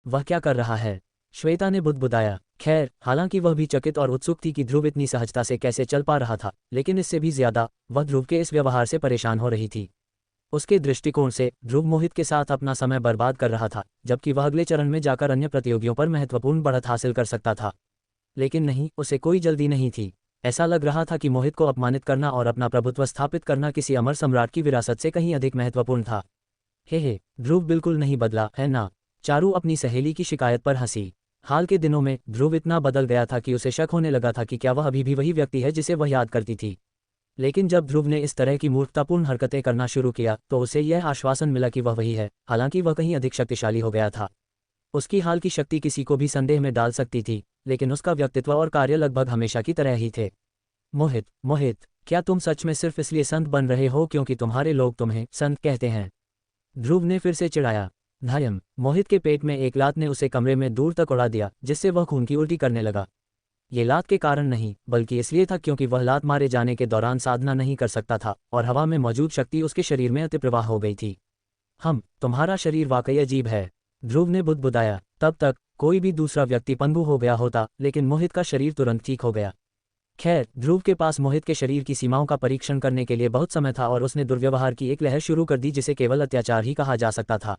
वह क्या कर रहा है? श्वेता ने बुदबुदाया। खैर, हालांकि वह भी चकित और उत्सुक थी कि ध्रुव इतनी सहजता से कैसे चल पा रहा था, लेकिन इससे भी ज्यादा वह ध्रुव के इस व्यवहार से परेशान हो रही थी। उसके दृष्टिकोण से ध्रुव मोहित के साथ अपना समय बर्बाद कर रहा था, जबकि वह अगले चरण में जाकर अन्य प्रतियोगियों पर महत्वपूर्ण बढ़त हासिल कर सकता था। लेकिन नहीं, उसे कोई जल्दी नहीं थी। ऐसा लग रहा था कि मोहित को अपमानित करना और अपना प्रभुत्व स्थापित करना किसी अमर सम्राट की विरासत से कहीं अधिक महत्वपूर्ण था। हे, ध्रुव बिल्कुल नहीं बदला है ना? चारू अपनी सहेली की शिकायत पर हंसी। हाल के दिनों में ध्रुव इतना बदल गया था कि उसे शक होने लगा था कि क्या वह अभी भी वही व्यक्ति है जिसे वह याद करती थी। लेकिन जब ध्रुव ने इस तरह की मूर्खतापूर्ण हरकतें करना शुरू किया तो उसे यह आश्वासन मिला कि वह वही है, हालांकि वह कहीं अधिक शक्तिशाली हो गया था। उसकी हाल की शक्ति किसी को भी संदेह में डाल सकती थी, लेकिन उसका व्यक्तित्व और कार्य लगभग हमेशा की तरह ही थे। मोहित, मोहित, क्या तुम सच में सिर्फ इसलिए संत बन रहे हो क्योंकि तुम्हारे लोग तुम्हें संत कहते हैं? ध्रुव ने फिर से चिढ़ाया। धायम, मोहित के पेट में एक लात ने उसे कमरे में दूर तक उड़ा दिया, जिससे वह खून की उल्टी करने लगा। ये लात के कारण नहीं, बल्कि इसलिए था क्योंकि वह लात मारे जाने के दौरान साधना नहीं कर सकता था और हवा में मौजूद शक्ति उसके शरीर में अतिप्रवाह हो गई थी। तुम्हारा शरीर वाकई अजीब है, ध्रुव ने बुदबुदाया। तब तक कोई भी दूसरा व्यक्ति पंगु हो गया होता, लेकिन मोहित का शरीर तुरंत ठीक हो गया। खैर, ध्रुव के पास मोहित के शरीर की सीमाओं का परीक्षण करने के लिए बहुत समय था और उसने दुर्व्यवहार की एक लहर शुरू कर दी जिसे केवल अत्याचार ही कहा जा सकता था।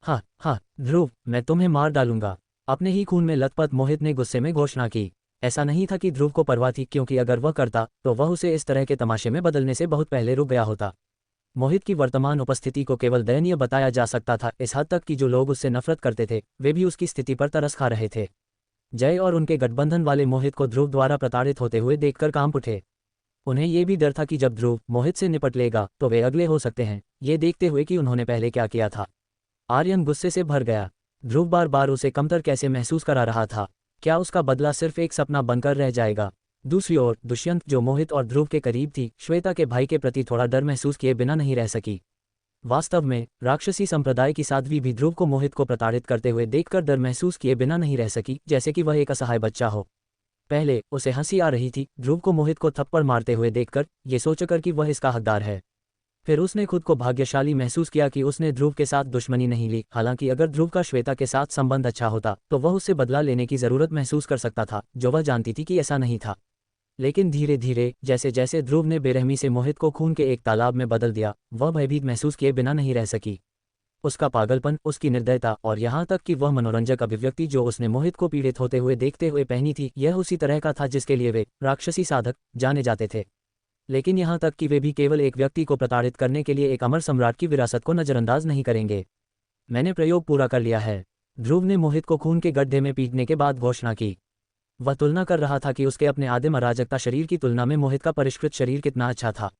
हाँ, ध्रुव, मैं तुम्हें मार डालूंगा। अपने ही खून में लथपथ मोहित ने गुस्से में घोषणा की। ऐसा नहीं था कि ध्रुव को परवाह थी, क्योंकि अगर वह करता तो वह उसे इस तरह के तमाशे में बदलने से बहुत पहले रुक गया होता। मोहित की वर्तमान उपस्थिति को केवल दयनीय बताया जा सकता था, इस हद तक कि जो लोग उससे नफरत करते थे वे भी उसकी स्थिति पर तरस खा रहे थे। जय और उनके गठबंधन वाले मोहित को ध्रुव द्वारा प्रताड़ित होते हुए देखकर कांप उठे। उन्हें ये भी डर था कि जब ध्रुव मोहित से निपट लेगा तो वे अगले हो सकते हैं, ये देखते हुए कि उन्होंने पहले क्या किया था। आर्यन गुस्से से भर गया। ध्रुव बार बार उसे कमतर कैसे महसूस करा रहा था? क्या उसका बदला सिर्फ एक सपना बनकर रह जाएगा? दूसरी ओर दुष्यंत, जो मोहित और ध्रुव के करीब थी, श्वेता के भाई के प्रति थोड़ा डर महसूस किए बिना नहीं रह सकी। वास्तव में राक्षसी संप्रदाय की साध्वी भी ध्रुव को मोहित को प्रताड़ित करते हुए देखकर डर महसूस किए बिना नहीं रह सकी, जैसे कि वह एक असहाय बच्चा हो। पहले उसे हंसी आ रही थी ध्रुव को मोहित को थप्पड़ मारते हुए देखकर, ये सोचकर कि वह इसका हकदार है। फिर उसने खुद को भाग्यशाली महसूस किया कि उसने ध्रुव के साथ दुश्मनी नहीं ली। हालांकि अगर ध्रुव का श्वेता के साथ संबंध अच्छा होता तो वह उससे बदला लेने की जरूरत महसूस कर सकता था, जो वह जानती थी कि ऐसा नहीं था। लेकिन धीरे धीरे जैसे जैसे ध्रुव ने बेरहमी से मोहित को खून के एक तालाब में बदल दिया, वह भयभीत महसूस किए बिना नहीं रह सकी। उसका पागलपन, उसकी निर्दयता और यहाँ तक कि वह मनोरंजक अभिव्यक्ति जो उसने मोहित को पीड़ित होते हुए देखते हुए पहनी थी, यह उसी तरह का था जिसके लिए वे राक्षसी साधक जाने जाते थे। लेकिन यहाँ तक कि वे भी केवल एक व्यक्ति को प्रताड़ित करने के लिए एक अमर सम्राट की विरासत को नजरअंदाज नहीं करेंगे। मैंने प्रयोग पूरा कर लिया है, ध्रुव ने मोहित को खून के गड्ढे में पीटने के बाद घोषणा की। वह तुलना कर रहा था कि उसके अपने आदिम अराजकता शरीर की तुलना में मोहित का परिष्कृत शरीर कितना अच्छा था।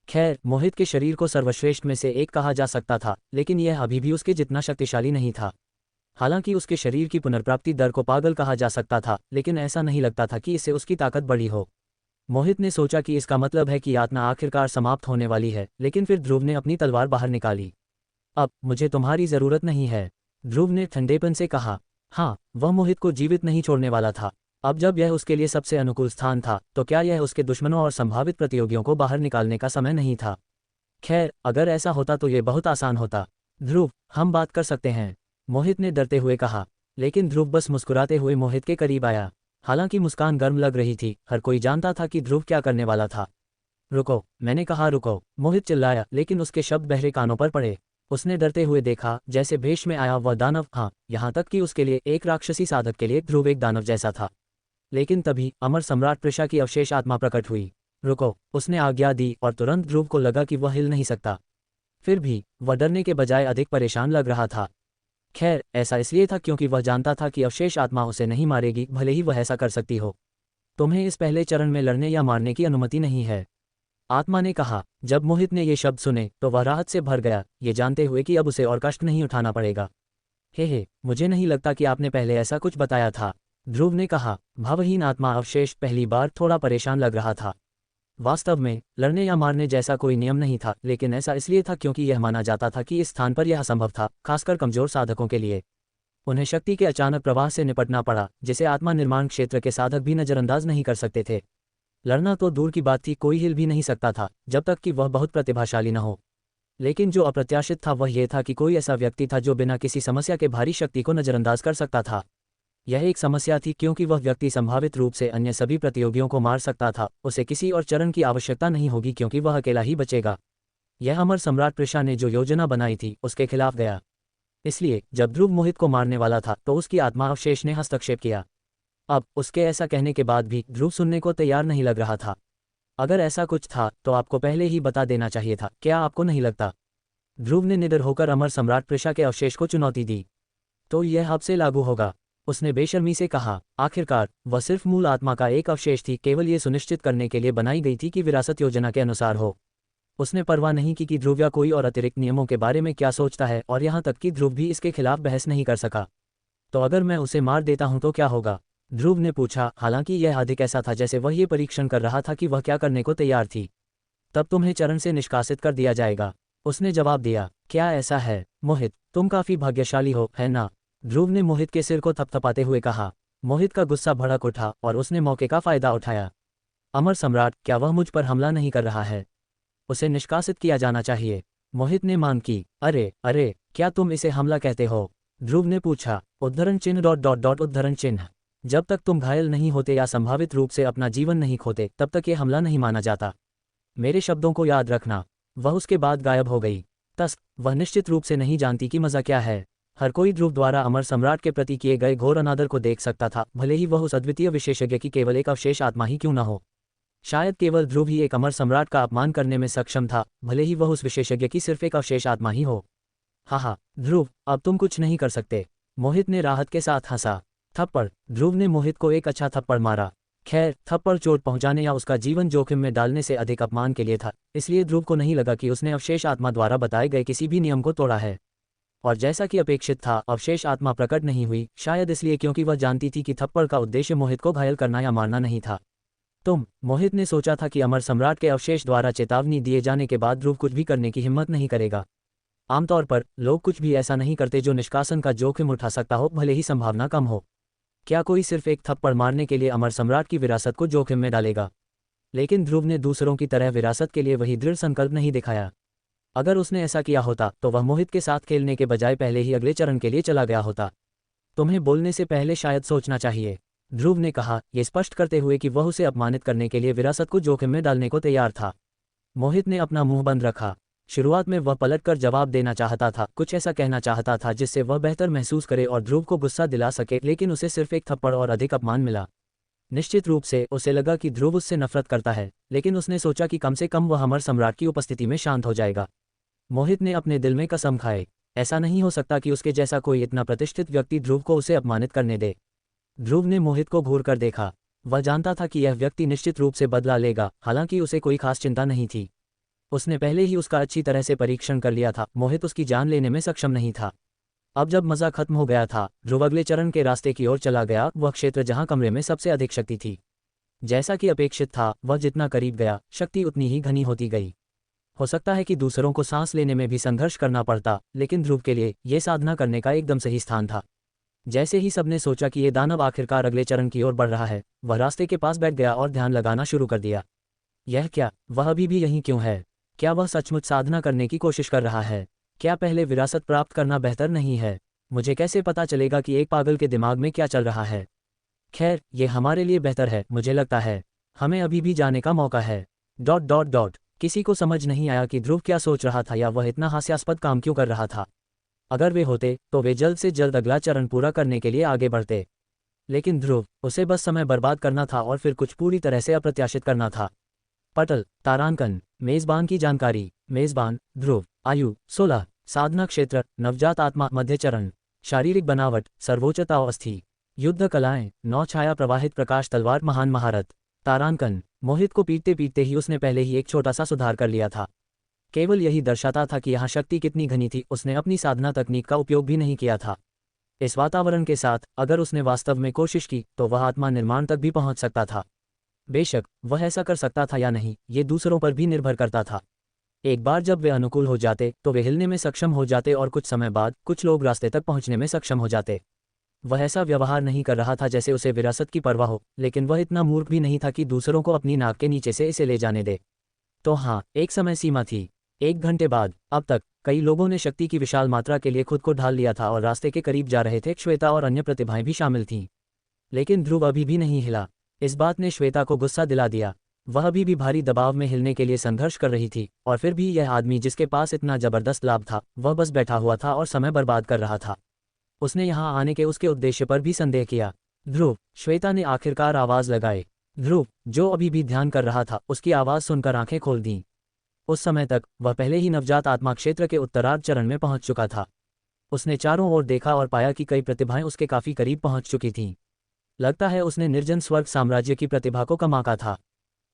खैर, मोहित के शरीर को सर्वश्रेष्ठ में से एक कहा जा सकता था, लेकिन यह अभी भी उसके जितना शक्तिशाली नहीं था। हालांकि उसके शरीर की पुनर्प्राप्ति दर को पागल कहा जा सकता था, लेकिन ऐसा नहीं लगता था कि इससे उसकी ताकत बढ़ी हो। मोहित ने सोचा कि इसका मतलब है कि यातना आखिरकार समाप्त होने वाली है, लेकिन फिर ध्रुव ने अपनी तलवार बाहर निकाली। अब मुझे तुम्हारी जरूरत नहीं है, ध्रुव ने ठंडेपन से कहा। हाँ, वह मोहित को जीवित नहीं छोड़ने वाला था। अब जब यह उसके लिए सबसे अनुकूल स्थान था, तो क्या यह उसके दुश्मनों और संभावित प्रतियोगियों को बाहर निकालने का समय नहीं था? खैर, अगर ऐसा होता तो यह बहुत आसान होता। ध्रुव, हम बात कर सकते हैं, मोहित ने डरते हुए कहा। लेकिन ध्रुव बस मुस्कुराते हुए मोहित के करीब आया। हालांकि मुस्कान गर्म लग रही थी, हर कोई जानता था कि ध्रुव क्या करने वाला था। रुको, मैंने कहा रुको, मोहित चिल्लाया, लेकिन उसके शब्द बहरे कानों पर पड़े। उसने डरते हुए देखा जैसे भेष में आया वह दानव, हाँ, यहाँ तक कि उसके लिए एक राक्षसी साधक के लिए ध्रुव एक दानव जैसा था। लेकिन तभी अमर सम्राट प्रिशा की अवशेष आत्मा प्रकट हुई। रुको, उसने आज्ञा दी और तुरंत ध्रुव को लगा कि वह हिल नहीं सकता। फिर भी वह डरने के बजाय अधिक परेशान लग रहा था। खैर, ऐसा इसलिए था क्योंकि वह जानता था कि अवशेष आत्मा उसे नहीं मारेगी, भले ही वह ऐसा कर सकती हो। तुम्हें इस पहले चरण में लड़ने या मारने की अनुमति नहीं है, आत्मा ने कहा। जब मोहित ने ये शब्द सुने तो वह राहत से भर गया, ये जानते हुए कि अब उसे और कष्ट नहीं उठाना पड़ेगा। हे, मुझे नहीं लगता कि आपने पहले ऐसा कुछ बताया था, ध्रुव ने कहा। भावहीन आत्मा अवशेष पहली बार थोड़ा परेशान लग रहा था। वास्तव में लड़ने या मारने जैसा कोई नियम नहीं था, लेकिन ऐसा इसलिए था क्योंकि यह माना जाता था कि इस स्थान पर यह असंभव था, खासकर कमजोर साधकों के लिए। उन्हें शक्ति के अचानक प्रवाह से निपटना पड़ा, जिसे आत्मा निर्माण क्षेत्र के साधक भी नजरअंदाज नहीं कर सकते थे। लड़ना तो दूर की बात थी, कोई हिल भी नहीं सकता था जब तक कि वह बहुत प्रतिभाशाली न हो। लेकिन जो अप्रत्याशित था वह यह था कि कोई ऐसा व्यक्ति था जो बिना किसी समस्या के भारी शक्ति को नज़रअंदाज कर सकता था। यह एक समस्या थी क्योंकि वह व्यक्ति संभावित रूप से अन्य सभी प्रतियोगियों को मार सकता था, उसे किसी और चरण की आवश्यकता नहीं होगी क्योंकि वह अकेला ही बचेगा। यह अमर सम्राट प्रिशा ने जो योजना बनाई थी उसके खिलाफ गया। इसलिए जब ध्रुव मोहित को मारने वाला था तो उसकी आत्मा अवशेष ने हस्तक्षेप किया। अब उसके ऐसा कहने के बाद भी ध्रुव सुनने को तैयार नहीं लग रहा था। अगर ऐसा कुछ था तो आपको पहले ही बता देना चाहिए था, क्या आपको नहीं लगता? ध्रुव ने निडर होकर अमर सम्राट प्रिशा के अवशेष को चुनौती दी। तो यह अब से लागू होगा, उसने बेशर्मी से कहा। आखिरकार वह सिर्फ मूल आत्मा का एक अवशेष थी, केवल ये सुनिश्चित करने के लिए बनाई गई थी कि विरासत योजना के अनुसार हो। उसने परवाह नहीं की कि ध्रुव या कोई और अतिरिक्त नियमों के बारे में क्या सोचता है, और यहाँ तक कि ध्रुव भी इसके खिलाफ बहस नहीं कर सका। तो अगर मैं उसे मार देता हूं तो क्या होगा? ध्रुव ने पूछा, हालांकि यह अधिक ऐसा था जैसे वह ये परीक्षण कर रहा था कि वह क्या करने को तैयार थी। तब तुम्हें चरण से निष्कासित कर दिया जाएगा, उसने जवाब दिया। क्या ऐसा है? मोहित, तुम काफी भाग्यशाली हो, है ना? ध्रुव ने मोहित के सिर को थपथपाते हुए कहा। मोहित का गुस्सा भड़क उठा और उसने मौके का फायदा उठाया। अमर सम्राट, क्या वह मुझ पर हमला नहीं कर रहा है? उसे निष्कासित किया जाना चाहिए। मोहित ने मांग की। अरे, क्या तुम इसे हमला कहते हो? ध्रुव ने पूछा। उद्धरण चिन्ह ... उद्धरण चिन्ह। जब तक तुम घायल नहीं होते या संभावित रूप से अपना जीवन नहीं खोते तब तक ये हमला नहीं माना जाता। मेरे शब्दों को याद रखना। वह उसके बाद गायब हो गई। वह निश्चित रूप से नहीं जानती कि मजा क्या है। हर कोई ध्रुव द्वारा अमर सम्राट के प्रति किए गए घोर अनादर को देख सकता था, भले ही वह उस अद्वितीय विशेषज्ञ की केवल एक अवशेष आत्मा ही क्यों न हो। शायद केवल ध्रुव ही एक अमर सम्राट का अपमान करने में सक्षम था, भले ही वह उस विशेषज्ञ की सिर्फ एक अवशेष आत्मा ही हो। हाँ, ध्रुव, अब तुम कुछ नहीं कर सकते। मोहित ने राहत के साथ हंसा। थप्पड़। ध्रुव ने मोहित को एक अच्छा थप्पड़ मारा। खैर, थप्पड़ चोट पहुंचाने या उसका जीवन जोखिम में डालने से अधिक अपमान के लिए था, इसलिए ध्रुव को नहीं लगा कि उसने अवशेष आत्मा द्वारा बताए गए किसी भी नियम को तोड़ा है। और जैसा कि अपेक्षित था, अवशेष आत्मा प्रकट नहीं हुई, शायद इसलिए क्योंकि वह जानती थी कि थप्पड़ का उद्देश्य मोहित को घायल करना या मारना नहीं था। मोहित ने सोचा था कि अमर सम्राट के अवशेष द्वारा चेतावनी दिए जाने के बाद ध्रुव कुछ भी करने की हिम्मत नहीं करेगा। आमतौर पर लोग कुछ भी ऐसा नहीं करते जो निष्कासन का जोखिम उठा सकता हो, भले ही संभावना कम हो। क्या कोई सिर्फ एक थप्पड़ मारने के लिए अमर सम्राट की विरासत को जोखिम में डालेगा? लेकिन ध्रुव ने दूसरों की तरह विरासत के लिए वही दृढ़ संकल्प नहीं दिखाया। अगर उसने ऐसा किया होता तो वह मोहित के साथ खेलने के बजाय पहले ही अगले चरण के लिए चला गया होता। तुम्हें बोलने से पहले शायद सोचना चाहिए, ध्रुव ने कहा, ये स्पष्ट करते हुए कि वह उसे अपमानित करने के लिए विरासत को जोखिम में डालने को तैयार था। मोहित ने अपना मुंह बंद रखा। शुरुआत में वह पलटकर जवाब देना चाहता था, कुछ ऐसा कहना चाहता था जिससे वह बेहतर महसूस करे और ध्रुव को गुस्सा दिला सके, लेकिन उसे सिर्फ एक थप्पड़ और अधिक अपमान मिला। निश्चित रूप से उसे लगा कि ध्रुव उससे नफरत करता है, लेकिन उसने सोचा कि कम से कम वह अमर सम्राट की उपस्थिति में शांत हो जाएगा। मोहित ने अपने दिल में कसम खाई, ऐसा नहीं हो सकता कि उसके जैसा कोई इतना प्रतिष्ठित व्यक्ति ध्रुव को उसे अपमानित करने दे। ध्रुव ने मोहित को घूर कर देखा। वह जानता था कि यह व्यक्ति निश्चित रूप से बदला लेगा, हालांकि उसे कोई खास चिंता नहीं थी। उसने पहले ही उसका अच्छी तरह से परीक्षण कर लिया था, मोहित उसकी जान लेने में सक्षम नहीं था। अब जब मजा खत्म हो गया था, ध्रुव अगले चरण के रास्ते की ओर चला गया, वह क्षेत्र जहां कमरे में सबसे अधिक शक्ति थी। जैसा कि अपेक्षित था, वह जितना करीब गया, शक्ति उतनी ही घनी होती गई। हो सकता है कि दूसरों को सांस लेने में भी संघर्ष करना पड़ता, लेकिन ध्रुव के लिए यह साधना करने का एकदम सही स्थान था। जैसे ही सबने सोचा कि ये दानव आखिरकार अगले चरण की ओर बढ़ रहा है, वह रास्ते के पास बैठ गया और ध्यान लगाना शुरू कर दिया। यह क्या? वह अभी भी यहीं क्यों है? क्या वह सचमुच साधना करने की कोशिश कर रहा है? क्या पहले विरासत प्राप्त करना बेहतर नहीं है? मुझे कैसे पता चलेगा कि एक पागल के दिमाग में क्या चल रहा है? खैर, ये हमारे लिए बेहतर है, मुझे लगता है। हमें अभी भी जाने का मौका है। ... किसी को समझ नहीं आया कि ध्रुव क्या सोच रहा था या वह इतना हास्यास्पद काम क्यों कर रहा था। अगर वे होते तो वे जल्द से जल्द अगला चरण पूरा करने के लिए आगे बढ़ते, लेकिन ध्रुव, उसे बस समय बर्बाद करना था और फिर कुछ पूरी तरह से अप्रत्याशित करना था। पटल, तारांकन, मेजबान की जानकारी। मेजबान ध्रुव, आयु 16, साधना क्षेत्र नवजात आत्मा मध्य चरण, शारीरिक बनावट सर्वोच्चता अवस्थी, युद्ध कलाएं नौ छाया प्रवाहित प्रकाश तलवार महान महारत। तारांकन, मोहित को पीटते पीटते ही उसने पहले ही एक छोटा सा सुधार कर लिया था। केवल यही दर्शाता था कि यहाँ शक्ति कितनी घनी थी, उसने अपनी साधना तकनीक का उपयोग भी नहीं किया था। इस वातावरण के साथ अगर उसने वास्तव में कोशिश की तो वह आत्मा निर्माण तक भी पहुंच सकता था। बेशक वह ऐसा कर सकता था या नहीं, ये दूसरों पर भी निर्भर करता था। एक बार जब वे अनुकूल हो जाते तो वे हिलने में सक्षम हो जाते और कुछ समय बाद कुछ लोग रास्ते तक पहुंचने में सक्षम हो जाते। वह ऐसा व्यवहार नहीं कर रहा था जैसे उसे विरासत की परवाह हो, लेकिन वह इतना मूर्ख भी नहीं था कि दूसरों को अपनी नाक के नीचे से इसे ले जाने दे। तो हाँ, एक समय सीमा थी। 1 घंटे बाद अब तक कई लोगों ने शक्ति की विशाल मात्रा के लिए खुद को ढाल लिया था और रास्ते के करीब जा रहे थे। श्वेता और अन्य प्रतिभाएं भी शामिल थीं, लेकिन ध्रुव अभी भी नहीं हिला। इस बात ने श्वेता को गुस्सा दिला दिया। वह अभी भी भारी दबाव में हिलने के लिए संघर्ष कर रही थी, और फिर भी यह आदमी जिसके पास इतना जबरदस्त लाभ था, वह बस बैठा हुआ था और समय बर्बाद कर रहा था। उसने यहाँ आने के उसके उद्देश्य पर भी संदेह किया। ध्रुव, श्वेता ने आखिरकार आवाज़ लगाई। ध्रुव, जो अभी भी ध्यान कर रहा था, उसकी आवाज़ सुनकर आंखें खोल दीं। उस समय तक वह पहले ही नवजात आत्मा क्षेत्र के उत्तरार्ध चरण में पहुंच चुका था। उसने चारों ओर देखा और पाया कि कई प्रतिभाएं उसके काफी करीब पहुंच चुकी थीं। लगता है उसने निर्जन स्वर्ग साम्राज्य की प्रतिभा को कम आंका था।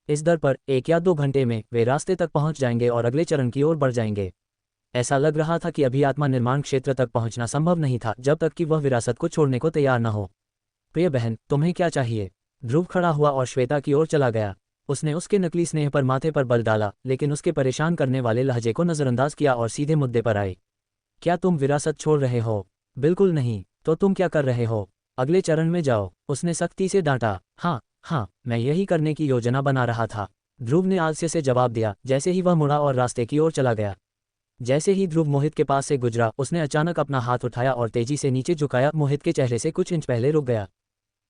इस दर पर 1 या 2 घंटे में वे रास्ते तक पहुंच जाएंगे और अगले चरण की ओर बढ़ जाएंगे। ऐसा लग रहा था कि अभी आत्मा निर्माण क्षेत्र तक पहुंचना संभव नहीं था जब तक कि वह विरासत को छोड़ने को तैयार न हो। प्रिय बहन, तुम्हें क्या चाहिए? ध्रुव खड़ा हुआ और श्वेता की ओर चला गया। उसने उसके नकली स्नेह पर माथे पर बल डाला, लेकिन उसके परेशान करने वाले लहजे को नजरअंदाज किया और सीधे मुद्दे पर आए। क्या तुम विरासत छोड़ रहे हो? बिल्कुल नहीं। तो तुम क्या कर रहे हो? अगले चरण में जाओ, उसने सख्ती से डांटा। हाँ, मैं यही करने की योजना बना रहा था, ध्रुव ने आलस्य से जवाब दिया। जैसे ही वह मुड़ा और रास्ते की ओर चला गया, जैसे ही ध्रुव मोहित के पास से गुजरा, उसने अचानक अपना हाथ उठाया और तेजी से नीचे झुकाया। मोहित के चेहरे से कुछ इंच पहले रुक गया।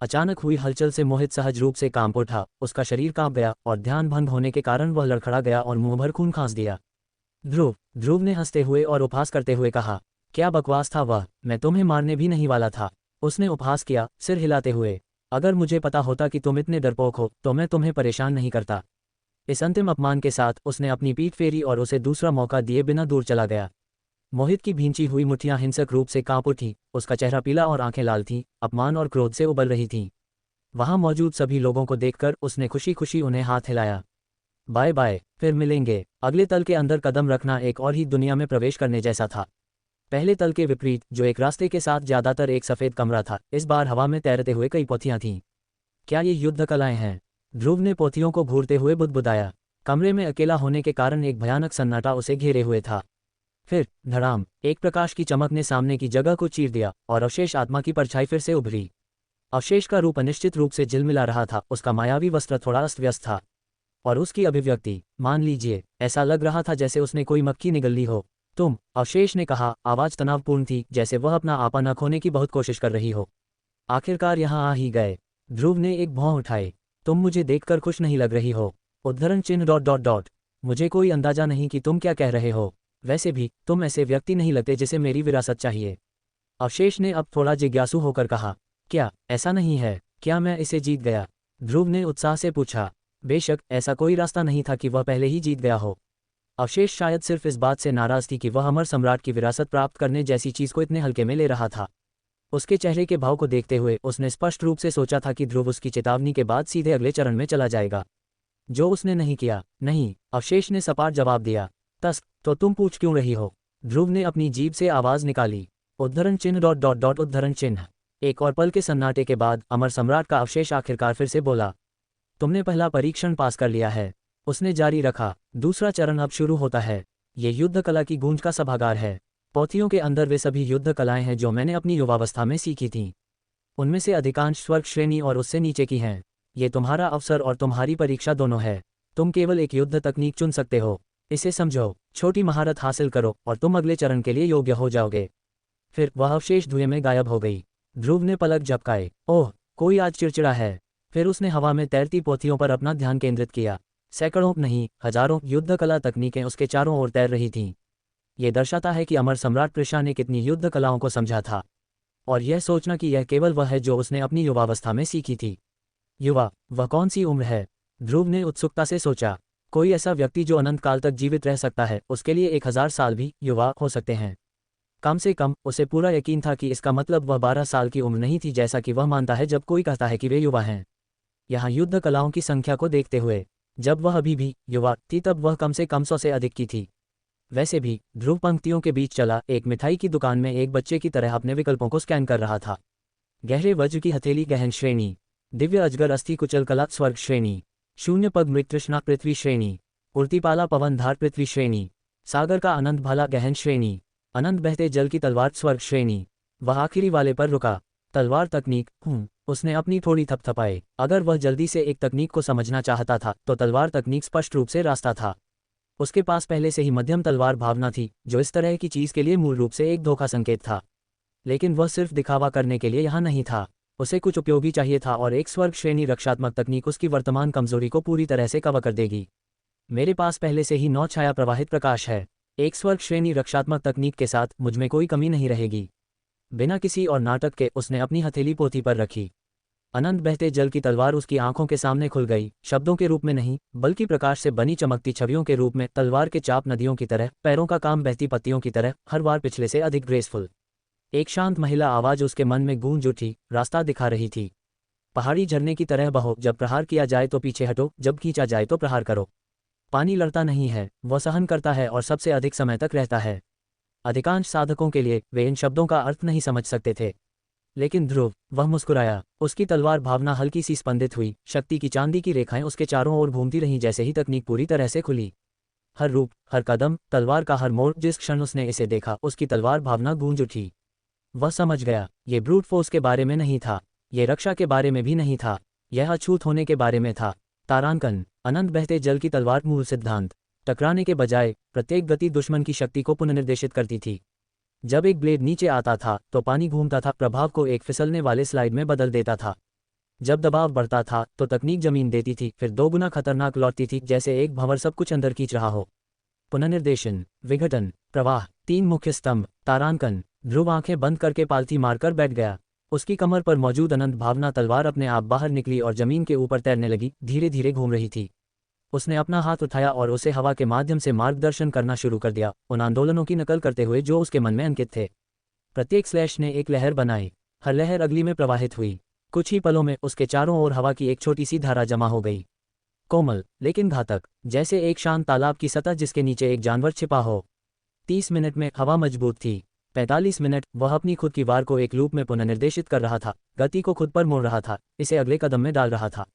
अचानक हुई हलचल से मोहित सहज रूप से कांप उठा। उसका शरीर कांप गया और ध्यान भंग होने के कारण वह लड़खड़ा गया और मुंह भर खून खांस दिया। ध्रुव ने हंसते हुए और उपहास करते हुए कहा, क्या बकवास था वह, मैं तुम्हें मारने भी नहीं वाला था। उसने उपहास किया, सिर हिलाते हुए। अगर मुझे पता होता कि तुम इतने डरपोक हो तो मैं तुम्हें परेशान नहीं करता। इस अंतिम अपमान के साथ उसने अपनी पीठ फेरी और उसे दूसरा मौका दिए बिना दूर चला गया। मोहित की भींची हुई मुट्ठियां हिंसक रूप से कांप उठी। उसका चेहरा पीला और आंखें लाल थीं, अपमान और क्रोध से उबल रही थीं। वहां मौजूद सभी लोगों को देखकर उसने खुशी खुशी उन्हें हाथ हिलाया। बाय बाय, फिर मिलेंगे। अगले तल के अंदर कदम रखना एक और ही दुनिया में प्रवेश करने जैसा था। पहले तल के विपरीत, जो एक रास्ते के साथ ज्यादातर एक सफेद कमरा था, इस बार हवा में तैरते हुए कई पोथियां थीं। क्या ये युद्ध कलाएं हैं? ध्रुव ने पोथियों को घूरते हुए बुदबुदाया। कमरे में अकेला होने के कारण एक भयानक सन्नाटा उसे घेरे हुए था। फिर धड़ाम, एक प्रकाश की चमक ने सामने की जगह को चीर दिया और अवशेष आत्मा की परछाई फिर से उभरी। अवशेष का रूप अनिश्चित रूप से झिलमिला रहा था। उसका मायावी वस्त्र थोड़ा अस्त व्यस्त था, और उसकी अभिव्यक्ति, मान लीजिए, ऐसा लग रहा था जैसे उसने कोई मक्खी निगल ली हो। तुम, अवशेष ने कहा। आवाज तनावपूर्ण थी, जैसे वह अपना आपा न खोने की बहुत कोशिश कर रही हो। आखिरकार यहाँ आ ही गए। ध्रुव ने एक भौं उठाई। तुम मुझे देखकर खुश नहीं लग रही हो। उद्धरण चिन्ह ... मुझे कोई अंदाजा नहीं कि तुम क्या कह रहे हो। वैसे भी तुम ऐसे व्यक्ति नहीं लगते जिसे मेरी विरासत चाहिए। अवशेष ने अब थोड़ा जिज्ञासु होकर कहा। क्या ऐसा नहीं है? क्या मैं इसे जीत गया? ध्रुव ने उत्साह से पूछा। बेशक, ऐसा कोई रास्ता नहीं था कि वह पहले ही जीत गया हो। अवशेष शायद सिर्फ इस बात से नाराज थी कि वह अमर सम्राट की विरासत प्राप्त करने जैसी चीज को इतने हल्के में ले रहा था। उसके चेहरे के भाव को देखते हुए उसने स्पष्ट रूप से सोचा था कि ध्रुव उसकी चेतावनी के बाद सीधे अगले चरण में चला जाएगा, जो उसने नहीं किया। नहीं, अवशेष ने सपाट जवाब दिया। तो तुम पूछ क्यों रही हो? ध्रुव ने अपनी जीभ से आवाज निकाली। उद्धरण चिन्ह ... उद्धरण चिन्ह। एक और पल के सन्नाटे के बाद अमर सम्राट का अवशेष आखिरकार फिर से बोला। तुमने पहला परीक्षण पास कर लिया है, उसने जारी रखा। दूसरा चरण अब शुरू होता है। ये युद्ध कला की गूंज का सभागार है। पोथियों के अंदर वे सभी युद्ध कलाएं हैं जो मैंने अपनी युवावस्था में सीखी थीं। उनमें से अधिकांश स्वर्ग श्रेणी और उससे नीचे की हैं। ये तुम्हारा अवसर और तुम्हारी परीक्षा दोनों है। तुम केवल एक युद्ध तकनीक चुन सकते हो। इसे समझो, छोटी महारत हासिल करो और तुम अगले चरण के लिए योग्य हो जाओगे। फिर वह अवशेष धुएं में गायब हो गई। ध्रुव ने पलक झपकाए। ओह, कोई आज चिड़चिड़ा है। फिर उसने हवा में तैरती पोथियों पर अपना ध्यान केंद्रित किया। सैकड़ों नहीं, हजारों युद्ध कला तकनीकें उसके चारों ओर तैर रही थीं। यह दर्शाता है कि अमर सम्राट कृष्णा ने कितनी युद्ध कलाओं को समझा था, और यह सोचना कि यह केवल वह है जो उसने अपनी युवावस्था में सीखी थी। युवा, वह कौन सी उम्र है? ध्रुव ने उत्सुकता से सोचा। कोई ऐसा व्यक्ति जो अनंत काल तक जीवित रह सकता है, उसके लिए 1000 साल भी युवा हो सकते हैं। कम से कम उसे पूरा यकीन था कि इसका मतलब वह 12 साल की उम्र नहीं थी, जैसा कि वह मानता है जब कोई कहता है कि वे युवा हैं। यहाँ युद्ध कलाओं की संख्या को देखते हुए, जब वह अभी भी युवा थी तब वह कम से कम 100 से अधिक की थी। वैसे भी ध्रुव पंक्तियों के बीच चला। एक मिठाई की दुकान में एक बच्चे की तरह अपने विकल्पों को स्कैन कर रहा था। गहरे वज्र की हथेली गहन श्रेणी, दिव्य अजगर अस्थि कुचल कला स्वर्ग श्रेणी, शून्य पग मृत तृष्णा पृथ्वी श्रेणी, उड़तीपाला पवन धार पृथ्वी श्रेणी, सागर का अनंत भाला गहन श्रेणी, अनंत बहते जल की तलवार स्वर्ग श्रेणी। वह आखिरी वाले पर रुका। तलवार तकनीक। उसने अपनी थोड़ी थपथपाई। अगर वह जल्दी से एक तकनीक को समझना चाहता था तो तलवार तकनीक स्पष्ट रूप से रास्ता था। उसके पास पहले से ही मध्यम तलवार भावना थी, जो इस तरह की चीज़ के लिए मूल रूप से एक धोखा संकेत था। लेकिन वह सिर्फ दिखावा करने के लिए यहाँ नहीं था। उसे कुछ उपयोगी चाहिए था और एक स्वर्ग श्रेणी रक्षात्मक तकनीक उसकी वर्तमान कमजोरी को पूरी तरह से कवर कर देगी। मेरे पास पहले से ही 9 छाया प्रवाहित प्रकाश है। एक स्वर्ग श्रेणी रक्षात्मक तकनीक के साथ मुझमें कोई कमी नहीं रहेगी। बिना किसी और नाटक के उसने अपनी हथेली पोथी पर रखी। अनंत बहते जल की तलवार उसकी आंखों के सामने खुल गई, शब्दों के रूप में नहीं, बल्कि प्रकाश से बनी चमकती छवियों के रूप में। तलवार के चाप नदियों की तरह, पैरों का काम बहती पत्तियों की तरह, हर बार पिछले से अधिक ग्रेसफुल। एक शांत महिला आवाज उसके मन में गूंज उठी, रास्ता दिखा रही थी। पहाड़ी झरने की तरह बहो, जब प्रहार किया जाए तो पीछे हटो, जब खींचा जाए तो प्रहार करो। पानी लड़ता नहीं है, वह सहन करता है और सबसे अधिक समय तक रहता है। अधिकांश साधकों के लिए वे इन शब्दों का अर्थ नहीं समझ सकते थे। लेकिन ध्रुव, वह मुस्कुराया। उसकी तलवार भावना हल्की सी स्पंदित हुई, शक्ति की चांदी की रेखाएं उसके चारों ओर घूमती रहीं जैसे ही तकनीक पूरी तरह से खुली। हर रूप, हर कदम, तलवार का हर मोड़, जिस क्षण उसने इसे देखा उसकी तलवार भावना गूंज उठी। वह समझ गया, ये ब्रूट फोर्स के बारे में नहीं था, ये रक्षा के बारे में भी नहीं था, यह अछूत होने के बारे में था। तारांकन, अनंत बहते जल की तलवार मूल सिद्धांत। टकराने के बजाय प्रत्येक गति दुश्मन की शक्ति को पुनर्निर्देशित करती थी। जब एक ब्लेड नीचे आता था तो पानी घूमता था, प्रभाव को एक फिसलने वाले स्लाइड में बदल देता था। जब दबाव बढ़ता था तो तकनीक जमीन देती थी, फिर 2 गुना खतरनाक लौटती थी, जैसे एक भंवर सब कुछ अंदर खींच रहा हो। पुनर्निर्देशन, विघटन, प्रवाह, 3 मुख्य स्तंभ। तारांकन। ध्रुव आंखें बंद करके पालथी मारकर बैठ गया। उसकी कमर पर मौजूद अनंत भावना तलवार अपने आप बाहर निकली और जमीन के ऊपर तैरने लगी, धीरे धीरे घूम रही थी। उसने अपना हाथ उठाया और उसे हवा के माध्यम से मार्गदर्शन करना शुरू कर दिया, उन आंदोलनों की नकल करते हुए जो उसके मन में अंकित थे। प्रत्येक स्लैश ने एक लहर बनाई, हर लहर अगली में प्रवाहित हुई। कुछ ही पलों में उसके चारों ओर हवा की एक छोटी सी धारा जमा हो गई। कोमल लेकिन घातक, जैसे एक शांत तालाब की सतह जिसके नीचे एक जानवर छिपा हो। 30 मिनट में हवा मजबूत थी। 45 मिनट वह अपनी खुद की वार को एक लूप में पुनर्निर्देशित कर रहा था, गति को खुद पर मोड़ रहा था, इसे अगले कदम में डाल रहा था।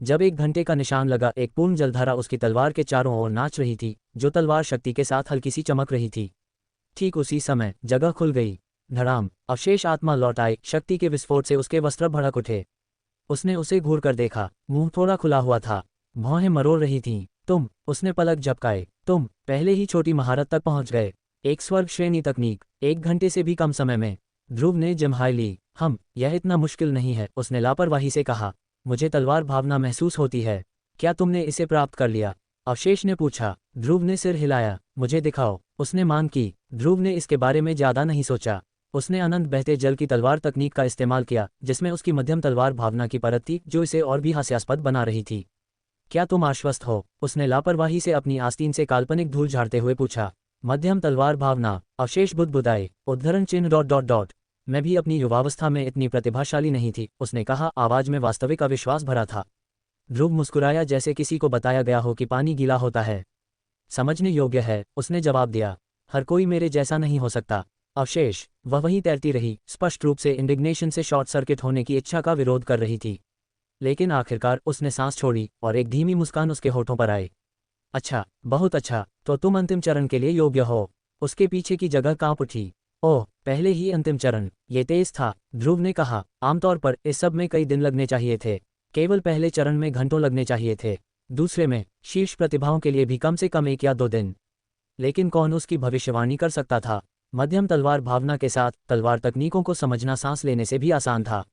जब 1 घंटे का निशान लगा, एक पूर्ण जलधारा उसकी तलवार के चारों ओर नाच रही थी, जो तलवार शक्ति के साथ हल्की सी चमक रही थी। ठीक उसी समय जगह खुल गई। धड़ाम, अवशेष आत्मा लौट आई, शक्ति के विस्फोट से उसके वस्त्र भड़क उठे। उसने उसे घूर कर देखा, मुंह थोड़ा खुला हुआ था, भौहें मरोड़ रही थीं। तुम, उसने पलक झपकाए, तुम पहले ही छोटी महारत तक पहुंच गए। एक स्वर्ग श्रेणी तकनीक, 1 घंटे से भी कम समय में। ध्रुव ने जम्हाई ली। यह इतना मुश्किल नहीं है, उसने लापरवाही से कहा। मुझे तलवार भावना महसूस होती है। क्या तुमने इसे प्राप्त कर लिया? अवशेष ने पूछा। ध्रुव ने सिर हिलाया। मुझे दिखाओ, उसने मांग की। ध्रुव ने इसके बारे में ज्यादा नहीं सोचा। उसने अनंत बहते जल की तलवार तकनीक का इस्तेमाल किया, जिसमें उसकी मध्यम तलवार भावना की परत थी, जो इसे और भी हास्यास्पद बना रही थी। क्या तुम आश्वस्त हो? उसने लापरवाही से अपनी आस्तीन से काल्पनिक धूल झाड़ते हुए पूछा। मध्यम तलवार भावना, अवशेष बुदबुदाए, उद्धरण चिन्ह ... मैं भी अपनी युवावस्था में इतनी प्रतिभाशाली नहीं थी, उसने कहा, आवाज में वास्तविक अविश्वास भरा था। ध्रुव मुस्कुराया, जैसे किसी को बताया गया हो कि पानी गीला होता है। समझने योग्य है, उसने जवाब दिया। हर कोई मेरे जैसा नहीं हो सकता। अवशेष, वह वहीं तैरती रही, स्पष्ट रूप से इंडिग्नेशन से शॉर्ट सर्किट होने की इच्छा का विरोध कर रही थी। लेकिन आखिरकार उसने सांस छोड़ी और एक धीमी मुस्कान उसके होठों पर आई। अच्छा, बहुत अच्छा, तो तुम अंतिम चरण के लिए योग्य हो। उसके पीछे की जगह कांप उठी। ओह, पहले ही अंतिम चरण, ये तेज था, ध्रुव ने कहा। आमतौर पर इस सब में कई दिन लगने चाहिए थे, केवल पहले चरण में घंटों लगने चाहिए थे, दूसरे में, शीर्ष प्रतिभाओं के लिए भी कम से कम 1 या 2 दिन। लेकिन कौन उसकी भविष्यवाणी कर सकता था? मध्यम तलवार भावना के साथ तलवार तकनीकों को समझना सांस लेने से भी आसान था।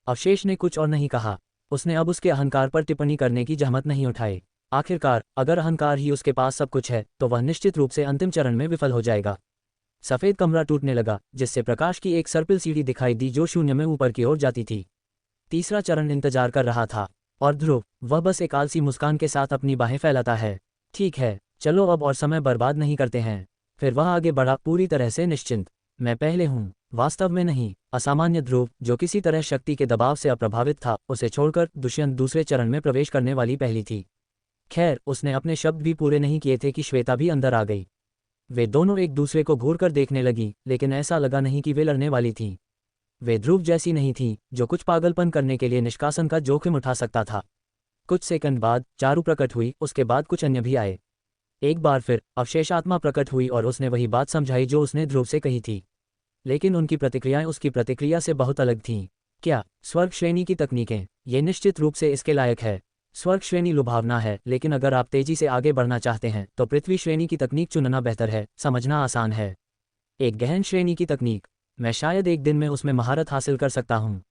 अवशेष ने कुछ और नहीं कहा। उसने अब उसके अहंकार पर टिप्पणी करने की जहमत नहीं उठाई। आखिरकार, अगर अहंकार ही उसके पास सब कुछ है, तो वह निश्चित रूप से अंतिम चरण में विफल हो जाएगा। सफेद कमरा टूटने लगा, जिससे प्रकाश की एक सर्पिल सीढ़ी दिखाई दी जो शून्य में ऊपर की ओर जाती थी। तीसरा चरण इंतजार कर रहा था। और ध्रुव, वह बस एक आलसी मुस्कान के साथ अपनी बाहें फैलाता है। ठीक है, चलो अब और समय बर्बाद नहीं करते हैं। फिर वह आगे बढ़ा, पूरी तरह से निश्चिंत। मैं पहले हूँ, वास्तव में नहीं। असामान्य ध्रुव, जो किसी तरह शक्ति के दबाव से अप्रभावित था, उसे छोड़कर दुष्यंत दूसरे चरण में प्रवेश करने वाली पहली थी। खैर, उसने अपने शब्द भी पूरे नहीं किए थे कि श्वेता भी अंदर आ गई। वे दोनों एक दूसरे को घूर कर देखने लगी, लेकिन ऐसा लगा नहीं कि वे लड़ने वाली थीं। वे ध्रुव जैसी नहीं थीं, जो कुछ पागलपन करने के लिए निष्कासन का जोखिम उठा सकता था। कुछ सेकंड बाद चारू प्रकट हुई, उसके बाद कुछ अन्य भी आए। एक बार फिर अवशेषात्मा प्रकट हुई और उसने वही बात समझाई जो उसने ध्रुव से कही थी। लेकिन उनकी प्रतिक्रियाएं उसकी प्रतिक्रिया से बहुत अलग थीं। क्या स्वर्ग श्रेणी की तकनीकें? ये निश्चित रूप से इसके लायक है। स्वर्ग श्रेणी लुभावना है, लेकिन अगर आप तेजी से आगे बढ़ना चाहते हैं तो पृथ्वी श्रेणी की तकनीक चुनना बेहतर है। समझना आसान है। एक गहन श्रेणी की तकनीक, मैं शायद एक दिन में उसमें महारत हासिल कर सकता हूँ।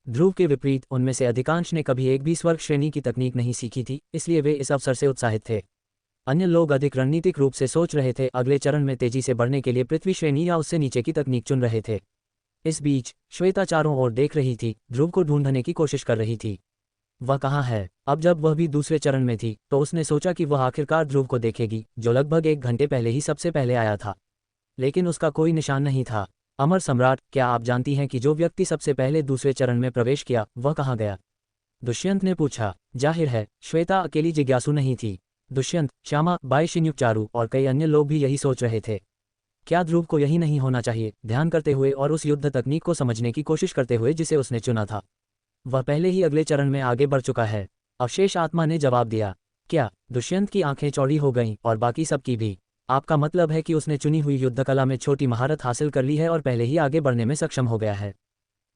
ध्रुव के विपरीत उनमें से अधिकांश ने कभी एक भी स्वर्ग श्रेणी की तकनीक नहीं सीखी थी, इसलिए वे इस अवसर से उत्साहित थे। अन्य लोग अधिक रणनीतिक रूप से सोच रहे थे, अगले चरण में तेजी से बढ़ने के लिए पृथ्वी श्रेणी या उससे नीचे की तकनीक चुन रहे थे। इस बीच श्वेता चारों ओर देख रही थी, ध्रुव को ढूंढने की कोशिश कर रही थी। वह कहाँ है? अब जब वह भी दूसरे चरण में थी तो उसने सोचा कि वह आखिरकार ध्रुव को देखेगी, जो लगभग 1 घंटे पहले ही सबसे पहले आया था। लेकिन उसका कोई निशान नहीं था। अमर सम्राट, क्या आप जानती हैं कि जो व्यक्ति सबसे पहले दूसरे चरण में प्रवेश किया वह कहाँ गया? दुष्यंत ने पूछा। जाहिर है श्वेता अकेली जिज्ञासु नहीं थी। दुष्यंत, श्यामा, बाई शिन्युचारू और कई अन्य लोग भी यही सोच रहे थे। क्या ध्रुव को यही नहीं होना चाहिए? ध्यान करते हुए और उस युद्ध तकनीक को समझने की कोशिश करते हुए जिसे उसने चुना था। वह पहले ही अगले चरण में आगे बढ़ चुका है। अवशेष आत्मा ने जवाब दिया। क्या? दुष्यंत की आंखें चौड़ी हो गईं और बाकी सबकी भी। आपका मतलब है कि उसने चुनी हुई युद्ध कला में छोटी महारत हासिल कर ली है और पहले ही आगे बढ़ने में सक्षम हो गया है?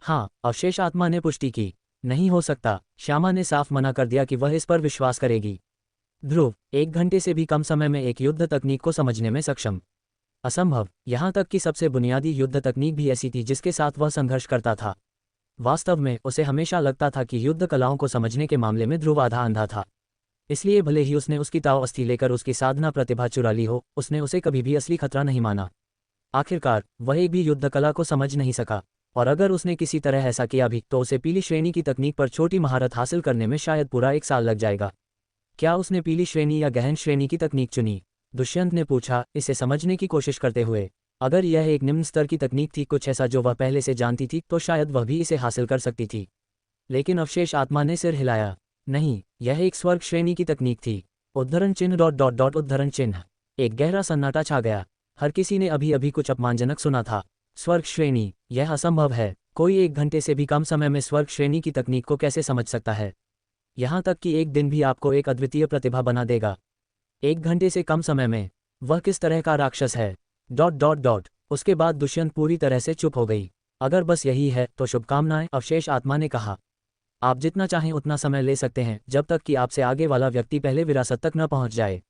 हाँ, अवशेष आत्मा ने पुष्टि की। नहीं हो सकता, श्यामा ने साफ मना कर दिया कि वह इस पर विश्वास करेगी। ध्रुव 1 घंटे से भी कम समय में एक युद्ध तकनीक को समझने में सक्षम? असंभव। यहाँ तक कि सबसे बुनियादी युद्ध तकनीक भी ऐसी थी जिसके साथ वह संघर्ष करता था। वास्तव में उसे हमेशा लगता था कि युद्ध कलाओं को समझने के मामले में ध्रुव आधा अंधा था। इसलिए भले ही उसने उसकी ताव अस्थि लेकर उसकी साधना प्रतिभा चुरा ली हो, उसने उसे कभी भी असली खतरा नहीं माना। आखिरकार वह एक भी युद्ध कला को समझ नहीं सका, और अगर उसने किसी तरह ऐसा किया भी तो उसे पीली श्रेणी की तकनीक पर छोटी महारत हासिल करने में शायद पूरा 1 साल लग जाएगा। क्या उसने पीली श्रेणी या गहन श्रेणी की तकनीक चुनी? दुष्यंत ने पूछा, इसे समझने की कोशिश करते हुए। अगर यह एक निम्न स्तर की तकनीक थी, कुछ ऐसा जो वह पहले से जानती थी, तो शायद वह भी इसे हासिल कर सकती थी। लेकिन अवशेष आत्मा ने सिर हिलाया। नहीं, यह एक स्वर्ग श्रेणी की तकनीक थी। उद्धरण चिन्ह उद्धरण चिन्ह। एक गहरा सन्नाटा छा गया। हर किसी ने अभी अभी कुछ अपमानजनक सुना था। स्वर्ग श्रेणी, यह असंभव है। कोई 1 घंटे से भी कम समय में स्वर्ग श्रेणी की तकनीक को कैसे समझ सकता है? यहाँ तक कि एक दिन भी आपको एक अद्वितीय प्रतिभा बना देगा। 1 घंटे से कम समय में? वह किस तरह का राक्षस है? उसके बाद दुष्यंत पूरी तरह से चुप हो गई। अगर बस यही है तो शुभकामनाएं, अवशेष आत्मा ने कहा। आप जितना चाहें उतना समय ले सकते हैं, जब तक कि आपसे आगे वाला व्यक्ति पहले विरासत तक न पहुंच जाए।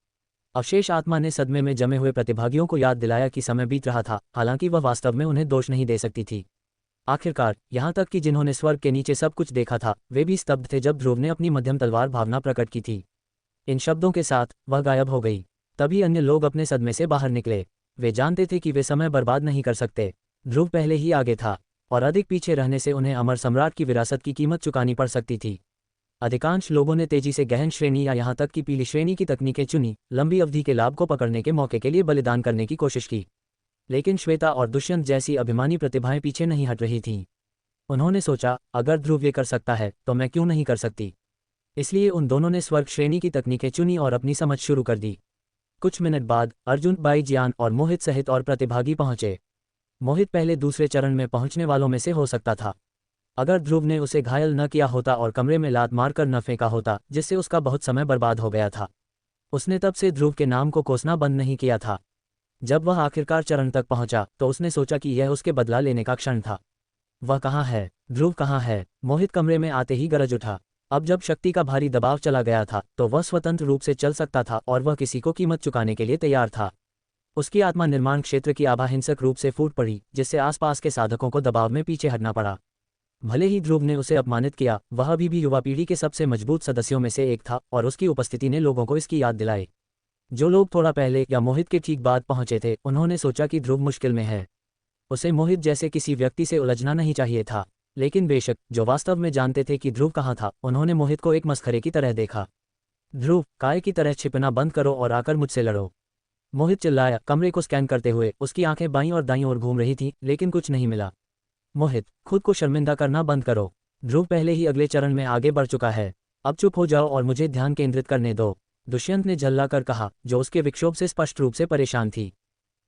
अवशेष आत्मा ने सदमे में जमे हुए प्रतिभागियों को याद दिलाया कि समय बीत रहा था, हालांकि वह वास्तव में उन्हें दोष नहीं दे सकती थी। आखिरकार यहाँ तक कि जिन्होंने स्वर्ग के नीचे सब कुछ देखा था वे भी स्तब्ध थे जब ध्रुव ने अपनी मध्यम तलवार भावना प्रकट की थी। इन शब्दों के साथ वह गायब हो गई। तभी अन्य लोग अपने सदमे से बाहर निकले। वे जानते थे कि वे समय बर्बाद नहीं कर सकते। ध्रुव पहले ही आगे था और अधिक पीछे रहने से उन्हें अमर सम्राट की विरासत की कीमत चुकानी पड़ सकती थी। अधिकांश लोगों ने तेजी से गहन श्रेणी या यहाँ तक कि पीली श्रेणी की तकनीकें चुनी, लंबी अवधि के लाभ को पकड़ने के मौके के लिए बलिदान करने की कोशिश की। लेकिन श्वेता और दुष्यंत जैसी अभिमानी प्रतिभाएं पीछे नहीं हट रही थीं। उन्होंने सोचा, अगर ध्रुव ये कर सकता है तो मैं क्यों नहीं कर सकती। इसलिए उन दोनों ने स्वर्ग श्रेणी की तकनीकें चुनी और अपनी समझ शुरू कर दी। कुछ मिनट बाद अर्जुन, बाईजियान और मोहित सहित और प्रतिभागी पहुंचे। मोहित पहले दूसरे चरण में पहुंचने वालों में से हो सकता था। अगर ध्रुव ने उसे घायल न किया होता और कमरे में लात मारकर न फेंका होता, जिससे उसका बहुत समय बर्बाद हो गया था। उसने तब से ध्रुव के नाम को कोसना बंद नहीं किया था। जब वह आखिरकार चरण तक पहुंचा तो उसने सोचा कि यह उसके बदला लेने का क्षण था। वह कहाँ है? ध्रुव कहाँ है? मोहित कमरे में आते ही गरज उठा। अब जब शक्ति का भारी दबाव चला गया था तो वह स्वतंत्र रूप से चल सकता था और वह किसी को कीमत चुकाने के लिए तैयार था। उसकी आत्मा निर्माण क्षेत्र की आभा हिंसक रूप से फूट पड़ी, जिससे आसपास के साधकों को दबाव में पीछे हटना पड़ा। भले ही ध्रुव ने उसे अपमानित किया, वह अभी भी युवा पीढ़ी के सबसे मजबूत सदस्यों में से एक था और उसकी उपस्थिति ने लोगों को इसकी याद दिलाई। जो लोग थोड़ा पहले या मोहित के ठीक बाद पहुंचे थे, उन्होंने सोचा कि ध्रुव मुश्किल में है। उसे मोहित जैसे किसी व्यक्ति से उलझना नहीं चाहिए था। लेकिन बेशक जो वास्तव में जानते थे कि ध्रुव कहाँ था, उन्होंने मोहित को एक मस्खरे की तरह देखा। ध्रुव, काय की तरह छिपना बंद करो और आकर मुझसे लड़ो। मोहित चिल्लाया, कमरे को स्कैन करते हुए। उसकी आंखें बाईं और दाईं ओर घूम रही थीं, लेकिन कुछ नहीं मिला। मोहित, खुद को शर्मिंदा करना बंद करो। ध्रुव पहले ही अगले चरण में आगे बढ़ चुका है। अब चुप हो जाओ और मुझे ध्यान केंद्रित करने दो, दुष्यंत ने झल्लाकर कहा, जो उसके विक्षोभ से स्पष्ट रूप से परेशान थी।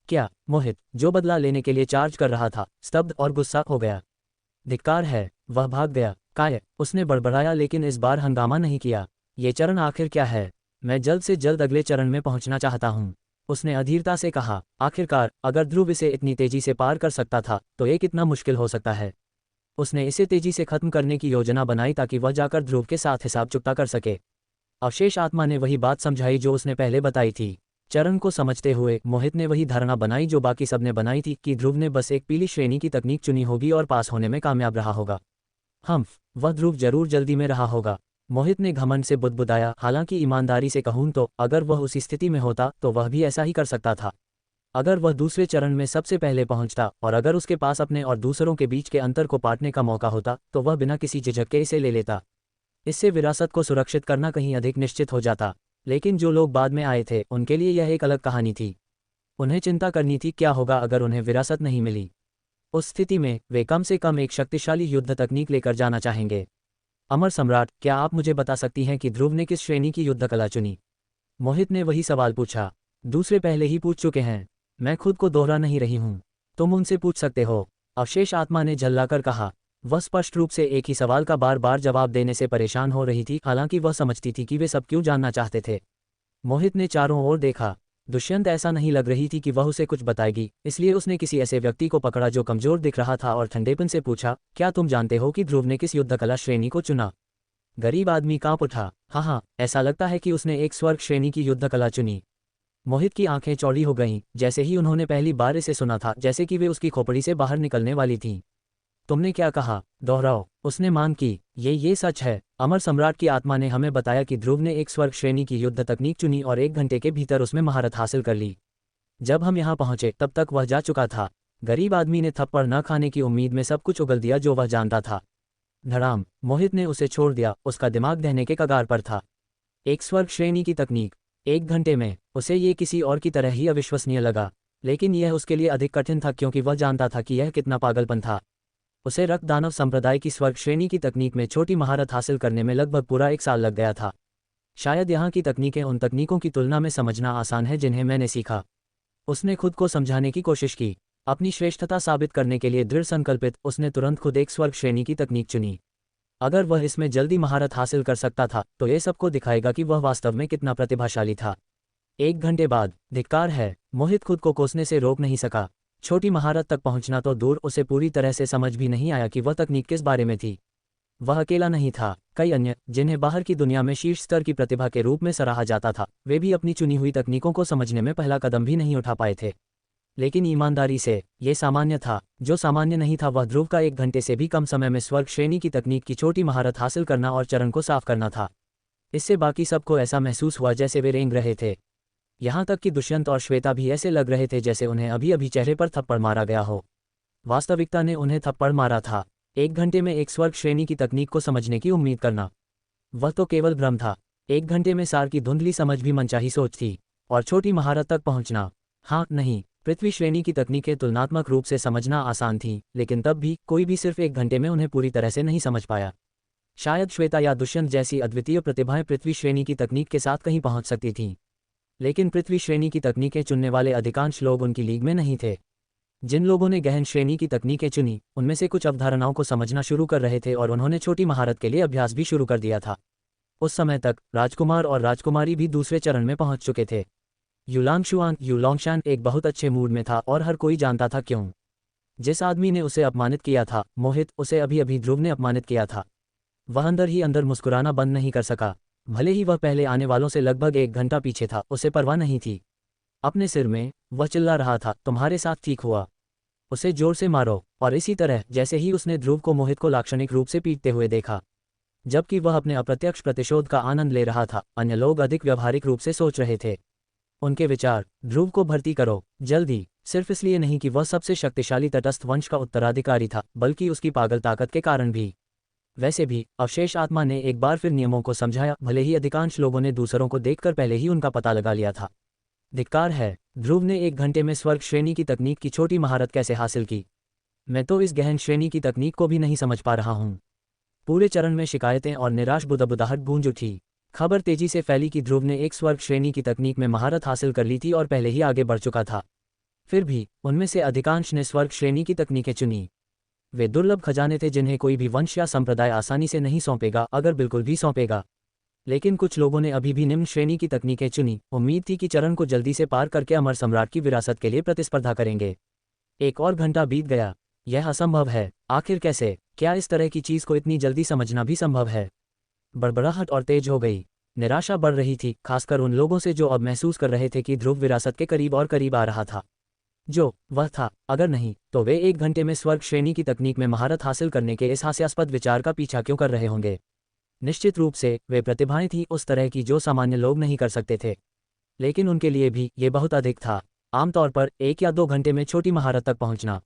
क्या? मोहित, जो बदला लेने के लिए चार्ज कर रहा था, स्तब्ध और गुस्सा हो गया। धिक्कार है। वह भाग गया। काय, उसने बड़बड़ाया, लेकिन इस बार हंगामा नहीं किया। ये चरण आखिर क्या है? मैं जल्द से जल्द अगले चरण में पहुंचना चाहता हूं, उसने अधीरता से कहा। आखिरकार अगर ध्रुव इसे इतनी तेजी से पार कर सकता था तो ये कितना मुश्किल हो सकता है। उसने इसे तेजी से खत्म करने की योजना बनाई ताकि वह जाकर ध्रुव के साथ हिसाब चुकता कर सके। अवशेष आत्मा ने वही बात समझाई जो उसने पहले बताई थी। चरण को समझते हुए मोहित ने वही धारणा बनाई जो बाकी सबने बनाई थी कि ध्रुव ने बस एक पीली श्रेणी की तकनीक चुनी होगी और पास होने में कामयाब रहा होगा। वह ध्रुव जरूर जल्दी में रहा होगा। मोहित ने घमंड से बुदबुदाया, हालांकि ईमानदारी से कहूं तो अगर वह उसी स्थिति में होता तो वह भी ऐसा ही कर सकता था। अगर वह दूसरे चरण में सबसे पहले पहुंचता और अगर उसके पास अपने और दूसरों के बीच के अंतर को पाटने का मौका होता तो वह बिना किसी झिझक के इसे ले लेता। इससे विरासत को सुरक्षित करना कहीं अधिक निश्चित हो जाता। लेकिन जो लोग बाद में आए थे उनके लिए यह एक अलग कहानी थी। उन्हें चिंता करनी थी क्या होगा अगर उन्हें विरासत नहीं मिली। उस स्थिति में वे कम से कम एक शक्तिशाली युद्ध तकनीक लेकर जाना चाहेंगे। अमर सम्राट, क्या आप मुझे बता सकती हैं कि ध्रुव ने किस श्रेणी की युद्ध कला चुनी? मोहित ने वही सवाल पूछा। दूसरे पहले ही पूछ चुके हैं, मैं खुद को दोहरा नहीं रही हूं। तुम उनसे पूछ सकते हो, अवशेष आत्मा ने झल्लाकर कहा। वह स्पष्ट रूप से एक ही सवाल का बार बार जवाब देने से परेशान हो रही थी, हालांकि वह समझती थी कि वे सब क्यों जानना चाहते थे। मोहित ने चारों ओर देखा। दुष्यंत ऐसा नहीं लग रही थी कि वह उसे कुछ बताएगी, इसलिए उसने किसी ऐसे व्यक्ति को पकड़ा जो कमजोर दिख रहा था और ठंडेपन से पूछा, क्या तुम जानते हो कि ध्रुव ने किस युद्ध कला श्रेणी को चुना? गरीब आदमी कांप उठा। हाँ, ऐसा लगता है कि उसने एक स्वर्ग श्रेणी की युद्ध कला चुनी। मोहित की आंखें चौड़ी हो गईं, जैसे ही उन्होंने पहली बार इसे सुना था, जैसे कि वे उसकी खोपड़ी से बाहर निकलने वाली थीं। तुमने क्या कहा? दोहराओ। उसने मांग की। ये सच है। अमर सम्राट की आत्मा ने हमें बताया कि ध्रुव ने एक स्वर्ग श्रेणी की युद्ध तकनीक चुनी और 1 घंटे के भीतर उसमें महारत हासिल कर ली। जब हम यहाँ पहुंचे तब तक वह जा चुका था। गरीब आदमी ने थप्पड़ न खाने की उम्मीद में सब कुछ उगल दिया जो वह जानता था। धड़ाम, मोहित ने उसे छोड़ दिया। उसका दिमाग दहने के कगार पर था। एक स्वर्ग श्रेणी की तकनीक 1 घंटे में। उसे ये किसी और की तरह ही अविश्वसनीय लगा, लेकिन यह उसके लिए अधिक कठिन था क्योंकि वह जानता था कि यह कितना पागलपन था। उसे रक्त दानव संप्रदाय की स्वर्ग श्रेणी की तकनीक में छोटी महारत हासिल करने में लगभग पूरा 1 साल लग गया था। शायद यहाँ की तकनीकें उन तकनीकों की तुलना में समझना आसान है जिन्हें मैंने सीखा। उसने खुद को समझाने की कोशिश की। अपनी श्रेष्ठता साबित करने के लिए दृढ़ संकल्पित, उसने तुरंत खुद एक स्वर्ग श्रेणी की तकनीक चुनी। अगर वह इसमें जल्दी महारत हासिल कर सकता था तो ये सबको दिखाएगा कि वह वास्तव में कितना प्रतिभाशाली था। 1 घंटे बाद, धिक्कार है, मोहित खुद को कोसने से रोक नहीं सका। छोटी महारत तक पहुंचना तो दूर, उसे पूरी तरह से समझ भी नहीं आया कि वह तकनीक किस बारे में थी। वह अकेला नहीं था। कई अन्य, जिन्हें बाहर की दुनिया में शीर्ष स्तर की प्रतिभा के रूप में सराहा जाता था, वे भी अपनी चुनी हुई तकनीकों को समझने में पहला कदम भी नहीं उठा पाए थे। लेकिन ईमानदारी से, ये सामान्य था। जो सामान्य नहीं था वह ध्रुव का 1 घंटे से भी कम समय में स्वर्ग श्रेणी की तकनीक की छोटी महारत हासिल करना और चरण को साफ करना था। इससे बाकी सबको ऐसा महसूस हुआ जैसे वे रेंग रहे थे। यहाँ तक कि दुष्यंत और श्वेता भी ऐसे लग रहे थे जैसे उन्हें अभी अभी चेहरे पर थप्पड़ मारा गया हो। वास्तविकता ने उन्हें थप्पड़ मारा था। 1 घंटे में एक स्वर्ग श्रेणी की तकनीक को समझने की उम्मीद करना, वह तो केवल भ्रम था। 1 घंटे में सार की धुंधली समझ भी मनचाही सोच थी। और छोटी महारत तक पहुंचना, हाँ नहीं, पृथ्वी श्रेणी की तकनीकें तुलनात्मक रूप से समझना आसान थीं, लेकिन तब भी कोई भी सिर्फ 1 घंटे में उन्हें पूरी तरह से नहीं समझ पाया। शायद श्वेता या दुष्यंत जैसी अद्वितीय प्रतिभाएं पृथ्वी श्रेणी की तकनीक के साथ कहीं पहुंच सकती थीं, लेकिन पृथ्वी श्रेणी की तकनीकें चुनने वाले अधिकांश लोग उनकी लीग में नहीं थे। जिन लोगों ने गहन श्रेणी की तकनीकें चुनी, उनमें से कुछ अवधारणाओं को समझना शुरू कर रहे थे और उन्होंने छोटी महारत के लिए अभ्यास भी शुरू कर दिया था। उस समय तक राजकुमार और राजकुमारी भी दूसरे चरण में पहुंच चुके थे। युलोंगशान एक बहुत अच्छे मूड में था और हर कोई जानता था क्यों। जिस आदमी ने उसे अपमानित किया था, मोहित, उसे अभी अभी ध्रुव ने अपमानित किया था। वह अंदर ही अंदर मुस्कुराना बंद नहीं कर सका। भले ही वह पहले आने वालों से लगभग 1 घंटा पीछे था, उसे परवाह नहीं थी। अपने सिर में वह चिल्ला रहा था, तुम्हारे साथ ठीक हुआ, उसे जोर से मारो। और इसी तरह जैसे ही उसने ध्रुव को मोहित को लाक्षणिक रूप से पीटते हुए देखा, जबकि वह अपने अप्रत्यक्ष प्रतिशोध का आनंद ले रहा था, अन्य लोग अधिक व्यवहारिक रूप से सोच रहे थे। उनके विचार, ध्रुव को भर्ती करो जल्दी, सिर्फ इसलिए नहीं कि वह सबसे शक्तिशाली तटस्थ वंश का उत्तराधिकारी था, बल्कि उसकी पागल ताकत के कारण भी। वैसे भी अवशेष आत्मा ने एक बार फिर नियमों को समझाया, भले ही अधिकांश लोगों ने दूसरों को देखकर पहले ही उनका पता लगा लिया था। धिक्कार है, ध्रुव ने 1 घंटे में स्वर्ग श्रेणी की तकनीक की छोटी महारत कैसे हासिल की? मैं तो इस गहन श्रेणी की तकनीक को भी नहीं समझ पा रहा हूँ। पूरे चरण में शिकायतें और निराश बुदबुदाहट गूंज उठी। खबर तेजी से फैली कि ध्रुव ने एक स्वर्ग श्रेणी की तकनीक में महारत हासिल कर ली थी और पहले ही आगे बढ़ चुका था। फिर भी उनमें से अधिकांश ने स्वर्ग श्रेणी की तकनीकें चुनी। वे दुर्लभ खजाने थे जिन्हें कोई भी वंश या संप्रदाय आसानी से नहीं सौंपेगा, अगर बिल्कुल भी सौंपेगा। लेकिन कुछ लोगों ने अभी भी निम्न श्रेणी की तकनीकें चुनी। उम्मीद थी कि चरण को जल्दी से पार करके अमर सम्राट की विरासत के लिए प्रतिस्पर्धा करेंगे। 1 और घंटा बीत गया। यह असंभव है। आखिर कैसे? क्या इस तरह की चीज़ को इतनी जल्दी समझना भी संभव है? बड़बड़ाहट और तेज हो गई। निराशा बढ़ रही थी, खासकर उन लोगों से जो अब महसूस कर रहे थे कि ध्रुव विरासत के करीब और करीब आ रहा था। जो वह था, अगर नहीं, तो वे 1 घंटे में स्वर्ग श्रेणी की तकनीक में महारत हासिल करने के इस हास्यास्पद विचार का पीछा क्यों कर रहे होंगे? निश्चित रूप से वे प्रतिभाएं थीं उस तरह की जो सामान्य लोग नहीं कर सकते थे। लेकिन उनके लिए भी ये बहुत अधिक था। आमतौर पर 1 या 2 घंटे में छोटी महारत तक पहुंचना,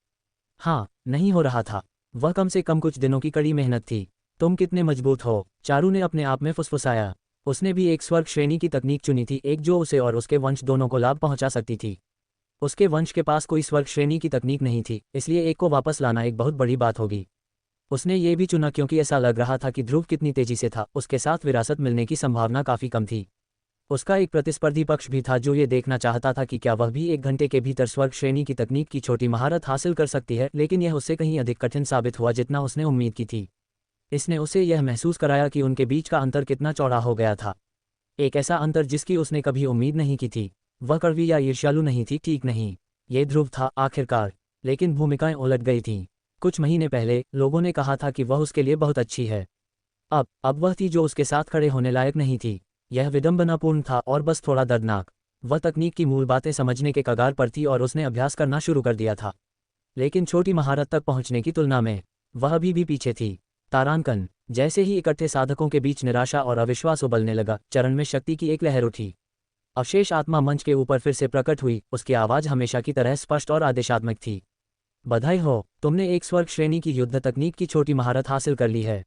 हाँ, नहीं हो रहा था। वह कम से कम कुछ दिनों की कड़ी मेहनत थी। तुम कितने मजबूत हो, चारू ने अपने आप में फुसफुसाया। उसने भी एक स्वर्ग श्रेणी की तकनीक चुनी थी, एक जो उसे और उसके वंश दोनों को लाभ पहुंचा सकती थी। उसके वंश के पास कोई स्वर्ग श्रेणी की तकनीक नहीं थी, इसलिए एक को वापस लाना एक बहुत बड़ी बात होगी। उसने ये भी चुना क्योंकि ऐसा लग रहा था कि ध्रुव कितनी तेजी से था, उसके साथ विरासत मिलने की संभावना काफ़ी कम थी। उसका एक प्रतिस्पर्धी पक्ष भी था जो ये देखना चाहता था कि क्या वह भी 1 घंटे के भीतर स्वर्ग श्रेणी की तकनीक की छोटी महारत हासिल कर सकती है, लेकिन यह उससे कहीं अधिक कठिन साबित हुआ जितना उसने उम्मीद की थी। इसने उसे यह महसूस कराया कि उनके बीच का अंतर कितना चौड़ा हो गया था। एक ऐसा अंतर जिसकी उसने कभी उम्मीद नहीं की थी। वह कड़वी या ईर्ष्यालु नहीं थी, ठीक नहीं, ये ध्रुव था आखिरकार। लेकिन भूमिकाएं उलट गई थीं। कुछ महीने पहले लोगों ने कहा था कि वह उसके लिए बहुत अच्छी है। अब वह थी जो उसके साथ खड़े होने लायक नहीं थी। यह विडंबनापूर्ण था और बस थोड़ा दर्दनाक। वह तकनीक की मूल बातें समझने के कगार पर थी और उसने अभ्यास करना शुरू कर दिया था। लेकिन छोटी महारत तक पहुंचने की तुलना में वह अभी भी पीछे थी। तारांकन। जैसे ही इकट्ठे साधकों के बीच निराशा और अविश्वास उबलने लगा, चरण में शक्ति की एक लहर उठी। अवशेष आत्मा मंच के ऊपर फिर से प्रकट हुई। उसकी आवाज़ हमेशा की तरह स्पष्ट और आदेशात्मक थी। बधाई हो, तुमने एक स्वर्ग श्रेणी की युद्ध तकनीक की छोटी महारत हासिल कर ली है।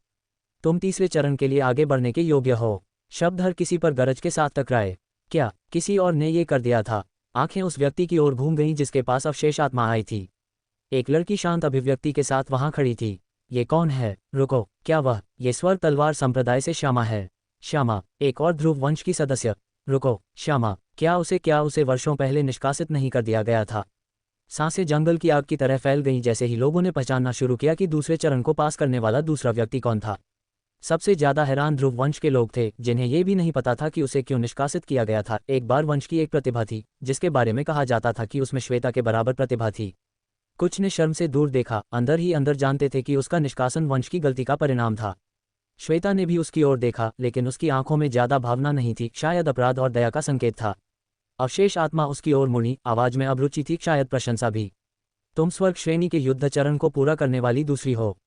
तुम तीसरे चरण के लिए आगे बढ़ने के योग्य हो। शब्द हर किसी पर गरज के साथ टकराए। क्या किसी और ने ये कर दिया था? आंखें उस व्यक्ति की ओर घूम गईं जिसके पास अवशेष आत्मा आई थी। एक लड़की शांत अभिव्यक्ति के साथ वहां खड़ी थी। ये कौन है? रुको, क्या वह ये स्वर्ग तलवार संप्रदाय से श्यामा है? श्यामा, एक और ध्रुव वंश की सदस्य। रुको, श्यामा, क्या उसे वर्षों पहले निष्कासित नहीं कर दिया गया था? सांसें जंगल की आग की तरह फैल गईं जैसे ही लोगों ने पहचानना शुरू किया कि दूसरे चरण को पास करने वाला दूसरा व्यक्ति कौन था। सबसे ज्यादा हैरान ध्रुव वंश के लोग थे, जिन्हें यह भी नहीं पता था कि उसे क्यों निष्कासित किया गया था। एक बार वंश की एक प्रतिभा थी जिसके बारे में कहा जाता था कि उसमें श्वेता के बराबर प्रतिभा थी। कुछ ने शर्म से दूर देखा, अंदर ही अंदर जानते थे कि उसका निष्कासन वंश की गलती का परिणाम था। श्वेता ने भी उसकी ओर देखा, लेकिन उसकी आंखों में ज्यादा भावना नहीं थी, शायद अपराध और दया का संकेत था। अवशेष आत्मा उसकी ओर मुड़ी, आवाज में अभिरुचि थी, शायद प्रशंसा भी। तुम स्वर्ग श्रेणी के युद्ध चरण को पूरा करने वाली दूसरी हो।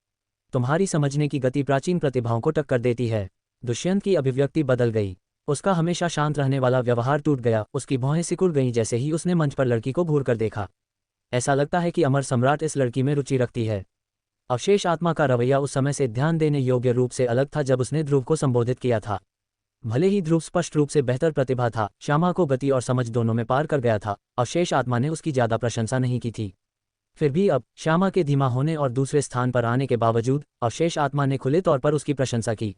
तुम्हारी समझने की गति प्राचीन प्रतिभाओं को टक्कर देती है। दुष्यंत की अभिव्यक्ति बदल गई। उसका हमेशा शांत रहने वाला व्यवहार टूट गया। उसकी भौहें सिकुड़ गईं जैसे ही उसने मंच पर लड़की को घूर कर देखा। ऐसा लगता है कि अमर सम्राट इस लड़की में रुचि रखती है। अवशेष आत्मा का रवैया उस समय से ध्यान देने योग्य रूप से अलग था जब उसने ध्रुव को संबोधित किया था। भले ही ध्रुव स्पष्ट रूप से बेहतर प्रतिभा था, श्यामा को गति और समझ दोनों में पार कर गया था, अवशेष आत्मा ने उसकी ज्यादा प्रशंसा नहीं की थी। फिर भी अब श्यामा के धीमा होने और दूसरे स्थान पर आने के बावजूद अवशेष आत्मा ने खुले तौर पर उसकी प्रशंसा की।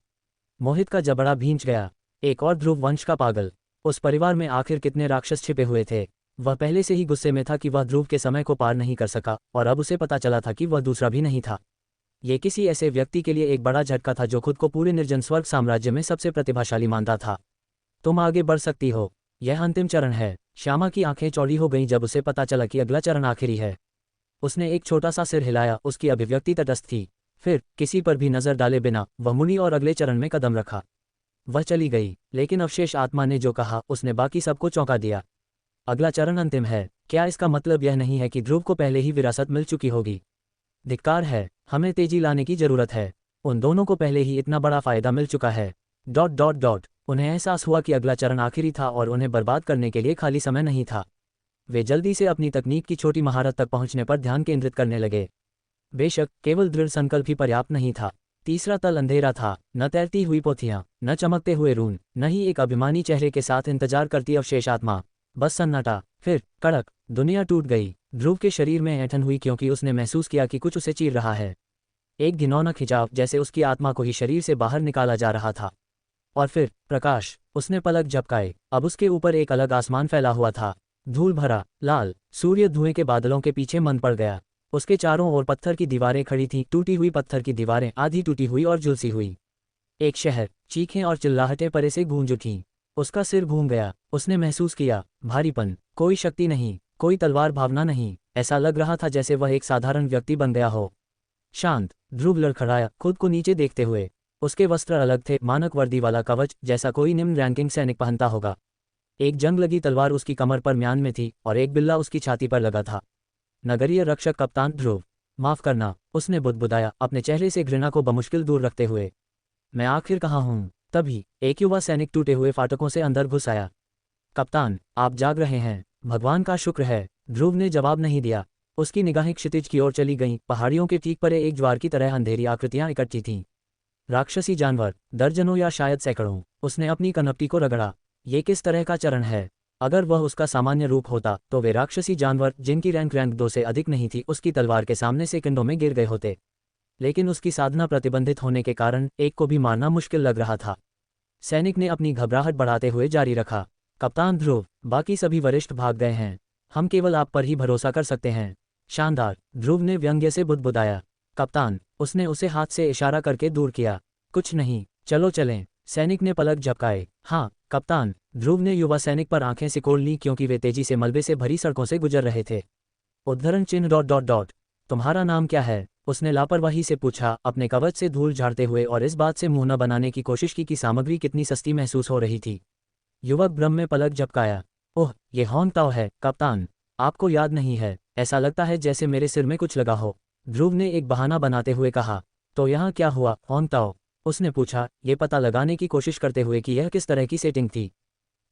मोहित का जबड़ा भींच गया। एक और ध्रुव वंश का पागल। उस परिवार में आखिर कितने राक्षस छिपे हुए थे? वह पहले से ही गुस्से में था कि वह ध्रुव के समय को पार नहीं कर सका, और अब उसे पता चला था कि वह दूसरा भी नहीं था। ये किसी ऐसे व्यक्ति के लिए एक बड़ा झटका था जो खुद को पूरे निर्जन स्वर्ग साम्राज्य में सबसे प्रतिभाशाली मानता था। तुम आगे बढ़ सकती हो, यह अंतिम चरण है। श्यामा की आंखें चौड़ी हो गईं जब उसे पता चला कि अगला चरण आखिरी है। उसने एक छोटा सा सिर हिलाया, उसकी अभिव्यक्ति तटस्थ थी। फिर किसी पर भी नजर डाले बिना वह मुड़ी और अगले चरण में कदम रखा। वह चली गई, लेकिन अवशेष आत्मा ने जो कहा उसने बाकी सबको चौंका दिया। अगला चरण अंतिम है। क्या इसका मतलब यह नहीं है कि ध्रुव को पहले ही विरासत मिल चुकी होगी? धिक्कार है, हमें तेजी लाने की जरूरत है। उन दोनों को पहले ही इतना बड़ा फायदा मिल चुका है। ... उन्हें एहसास हुआ कि अगला चरण आखिरी था और उन्हें बर्बाद करने के लिए खाली समय नहीं था। वे जल्दी से अपनी तकनीक की छोटी महारत तक पहुंचने पर ध्यान केंद्रित करने लगे। बेशक केवल दृढ़ संकल्प ही पर्याप्त नहीं था। तीसरा तल अंधेरा था, न तैरती हुई पोथियां, न चमकते हुए रून, न ही एक अभिमानी चेहरे के साथ इंतजार करती अवशेष आत्मा। बस सन्नाटा। फिर कड़क, दुनिया टूट गई। ध्रुव के शरीर में ऐंठन हुई क्योंकि उसने महसूस किया कि कुछ उसे चीर रहा है। एक घिनौना खिंचाव, जैसे उसकी आत्मा को ही शरीर से बाहर निकाला जा रहा था। और फिर प्रकाश। उसने पलक झपकाए। अब उसके ऊपर एक अलग आसमान फैला हुआ था, धूल भरा, लाल। सूर्य धुएं के बादलों के पीछे मंद पड़ गया। उसके चारों ओर पत्थर की दीवारें खड़ी थीं, टूटी हुई पत्थर की दीवारें, आधी टूटी हुई और झुलसी हुई। एक शहर। चीखें और चिल्लाहटें परे से गूंज उठीं। उसका सिर घूम गया। उसने महसूस किया भारीपन। कोई शक्ति नहीं, कोई तलवार भावना नहीं। ऐसा लग रहा था जैसे वह एक साधारण व्यक्ति बन गया हो। शांत, ध्रुव लड़खड़ाया, खुद को नीचे देखते हुए। उसके वस्त्र अलग थे, मानक वर्दी वाला कवच जैसा कोई निम्न रैंकिंग सैनिक पहनता होगा। एक जंग लगी तलवार उसकी कमर पर म्यान में थी और एक बिल्ला उसकी छाती पर लगा था। नगरीय रक्षक कप्तान ध्रुव, माफ करना, उसने बुदबुदाया, अपने चेहरे से घृणा को बमुश्किल दूर रखते हुए। मैं आखिर कहाँ हूँ? तभी एक युवा सैनिक टूटे हुए फाटकों से अंदर घुस आया। कप्तान, आप जाग रहे हैं? भगवान का शुक्र है। ध्रुव ने जवाब नहीं दिया। उसकी निगाहें क्षितिज की ओर चली गईं। पहाड़ियों के ठीक परे एक ज्वार की तरह अंधेरी आकृतियां इकट्ठी थीं। राक्षसी जानवर, दर्जनों या शायद सैकड़ों। उसने अपनी कनपटी को रगड़ा। ये किस तरह का चरण है? अगर वह उसका सामान्य रूप होता तो वे राक्षसी जानवर, जिनकी रैंक 2 से अधिक नहीं थी, उसकी तलवार के सामने सेकंडों में गिर गए होते। लेकिन उसकी साधना प्रतिबंधित होने के कारण एक को भी मारना मुश्किल लग रहा था। सैनिक ने अपनी घबराहट बढ़ाते हुए जारी रखा, कप्तान ध्रुव, बाकी सभी वरिष्ठ भाग गए हैं। हम केवल आप पर ही भरोसा कर सकते हैं। शानदार, ध्रुव ने व्यंग्य से बुदबुदाया। कप्तान, उसने उसे हाथ से इशारा करके दूर किया। कुछ नहीं, चलो चलें। सैनिक ने पलक झपकाए। हाँ कप्तान, ध्रुव ने युवा सैनिक पर आंखें सिकोड़ लीं क्योंकि वे तेजी से मलबे से भरी सड़कों से गुजर रहे थे। उद्धरण चिन्ह ... तुम्हारा नाम क्या है? उसने लापरवाही से पूछा, अपने कवच से धूल झाड़ते हुए और इस बात से मुंह न बनाने की कोशिश की कि सामग्री कितनी सस्ती महसूस हो रही थी। युवक भ्रम में पलक झपकाया। ओह, ये होंग ताओ है कप्तान। आपको याद नहीं है? ऐसा लगता है जैसे मेरे सिर में कुछ लगा हो। ध्रुव ने एक बहाना बनाते हुए कहा। तो यहाँ क्या हुआ होंग ताओ? उसने पूछा, ये पता लगाने की कोशिश करते हुए कि यह किस तरह की सेटिंग थी।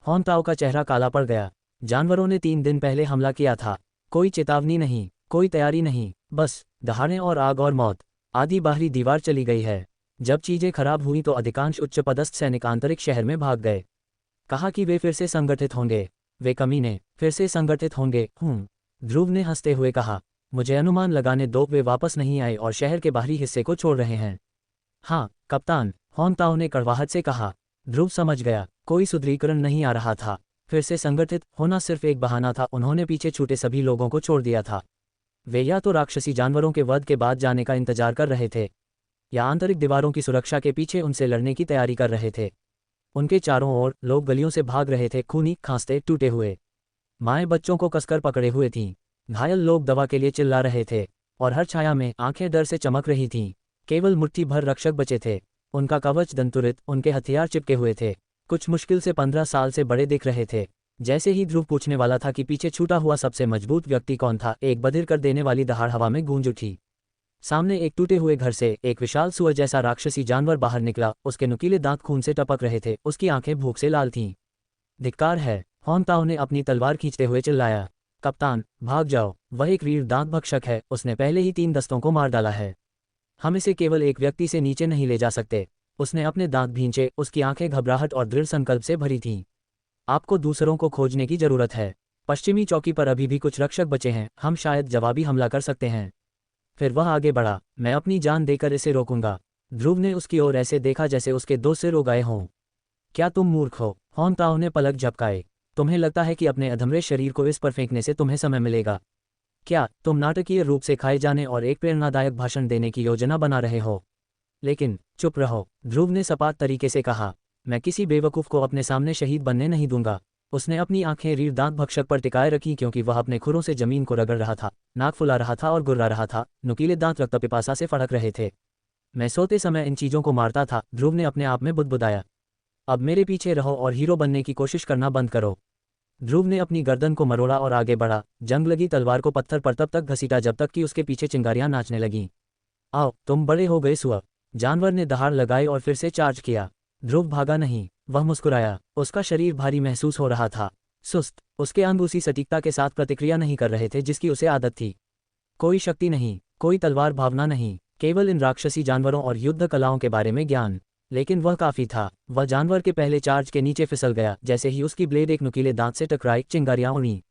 होंग ताओ का चेहरा काला पड़ गया। जानवरों ने 3 दिन पहले हमला किया था। कोई चेतावनी नहीं, कोई तैयारी नहीं, बस दहाड़ें और आग और मौत। आधी बाहरी दीवार चली गई है। जब चीजें खराब हुई तो अधिकांश उच्चपदस्थ सैनिक आंतरिक शहर में भाग गए। कहा कि वे फिर से संगठित होंगे। वे कमीने फिर से संगठित होंगे। ध्रुव ने हंसते हुए कहा, मुझे अनुमान लगाने दो, वे वापस नहीं आए और शहर के बाहरी हिस्से को छोड़ रहे हैं। हाँ कप्तान, होंग ताओ ने कड़वाहट से कहा। ध्रुव समझ गया, कोई सुदृढ़ीकरण नहीं आ रहा था। फिर से संगठित होना सिर्फ एक बहाना था। उन्होंने पीछे छूटे सभी लोगों को छोड़ दिया था। वे या तो राक्षसी जानवरों के वध के बाद जाने का इंतजार कर रहे थे, या आंतरिक दीवारों की सुरक्षा के पीछे उनसे लड़ने की तैयारी कर रहे थे। उनके चारों ओर लोग गलियों से भाग रहे थे, खूनी, खांसते, टूटे हुए। माएँ बच्चों को कसकर पकड़े हुए थीं। घायल लोग दवा के लिए चिल्ला रहे थे और हर छाया में आंखें डर से चमक रही थीं। केवल मुट्ठी भर रक्षक बचे थे। उनका कवच दंतुरित, उनके हथियार चिपके हुए थे। कुछ मुश्किल से 15 साल से बड़े दिख रहे थे। जैसे ही ध्रुव पूछने वाला था कि पीछे छूटा हुआ सबसे मजबूत व्यक्ति कौन था, एक बधिर कर देने वाली दहाड़ हवा में गूंज उठी। सामने एक टूटे हुए घर से एक विशाल सुअर जैसा राक्षसी जानवर बाहर निकला। उसके नुकीले दांत खून से टपक रहे थे, उसकी आंखें भूख से लाल थीं। धिक्कार है, होंग ताओ ने अपनी तलवार खींचते हुए चिल्लाया। कप्तान, भाग जाओ, वह एक वीर दांत भक्षक है। उसने पहले ही 3 दस्तों को मार डाला है। हम इसे केवल एक व्यक्ति से नीचे नहीं ले जा सकते। उसने अपने दांत भींचे, उसकी आंखें घबराहट और दृढ़ संकल्प से भरी थीं। आपको दूसरों को खोजने की जरूरत है। पश्चिमी चौकी पर अभी भी कुछ रक्षक बचे हैं, हम शायद जवाबी हमला कर सकते हैं। फिर वह आगे बढ़ा, मैं अपनी जान देकर इसे रोकूंगा। ध्रुव ने उसकी ओर ऐसे देखा जैसे उसके 2 सिर हो गए हों। क्या तुम मूर्ख हो? होंग ताओ ने पलक झपकाए। तुम्हें लगता है कि अपने अधमरे शरीर को इस पर फेंकने से तुम्हें समय मिलेगा? क्या तुम नाटकीय रूप से खाए जाने और एक प्रेरणादायक भाषण देने की योजना बना रहे हो? लेकिन चुप रहो, ध्रुव ने सपाट तरीके से कहा। मैं किसी बेवकूफ़ को अपने सामने शहीद बनने नहीं दूंगा। उसने अपनी आंखें रीढ़ दांत भक्षक पर टिकाए रखी क्योंकि वह अपने खुरों से जमीन को रगड़ रहा था, नाक फुला रहा था और गुर्रा रहा था। नुकीले दांत रक्त पिपासा से फड़क रहे थे। मैं सोते समय इन चीज़ों को मारता था, ध्रुव ने अपने आप में बुदबुदाया। अब मेरे पीछे रहो और हीरो बनने की कोशिश करना बंद करो। ध्रुव ने अपनी गर्दन को मरोड़ा और आगे बढ़ा, जंग लगी तलवार को पत्थर पर तब तक घसीटा जब तक कि उसके पीछे चिंगारियां नाचने लगीं। आओ, तुम बड़े हो गए सुअर। जानवर ने दहाड़ लगाई और फिर से चार्ज किया। ध्रुव भागा नहीं, वह मुस्कुराया। उसका शरीर भारी महसूस हो रहा था, सुस्त। उसके अंग उसी सटीकता के साथ प्रतिक्रिया नहीं कर रहे थे जिसकी उसे आदत थी। कोई शक्ति नहीं, कोई तलवार भावना नहीं, केवल इन राक्षसी जानवरों और युद्ध कलाओं के बारे में ज्ञान। लेकिन वह काफी था। वह जानवर के पहले चार्ज के नीचे फिसल गया। जैसे ही उसकी ब्लेड एक नुकीले दांत से टकराई, चिंगारियां उड़ी।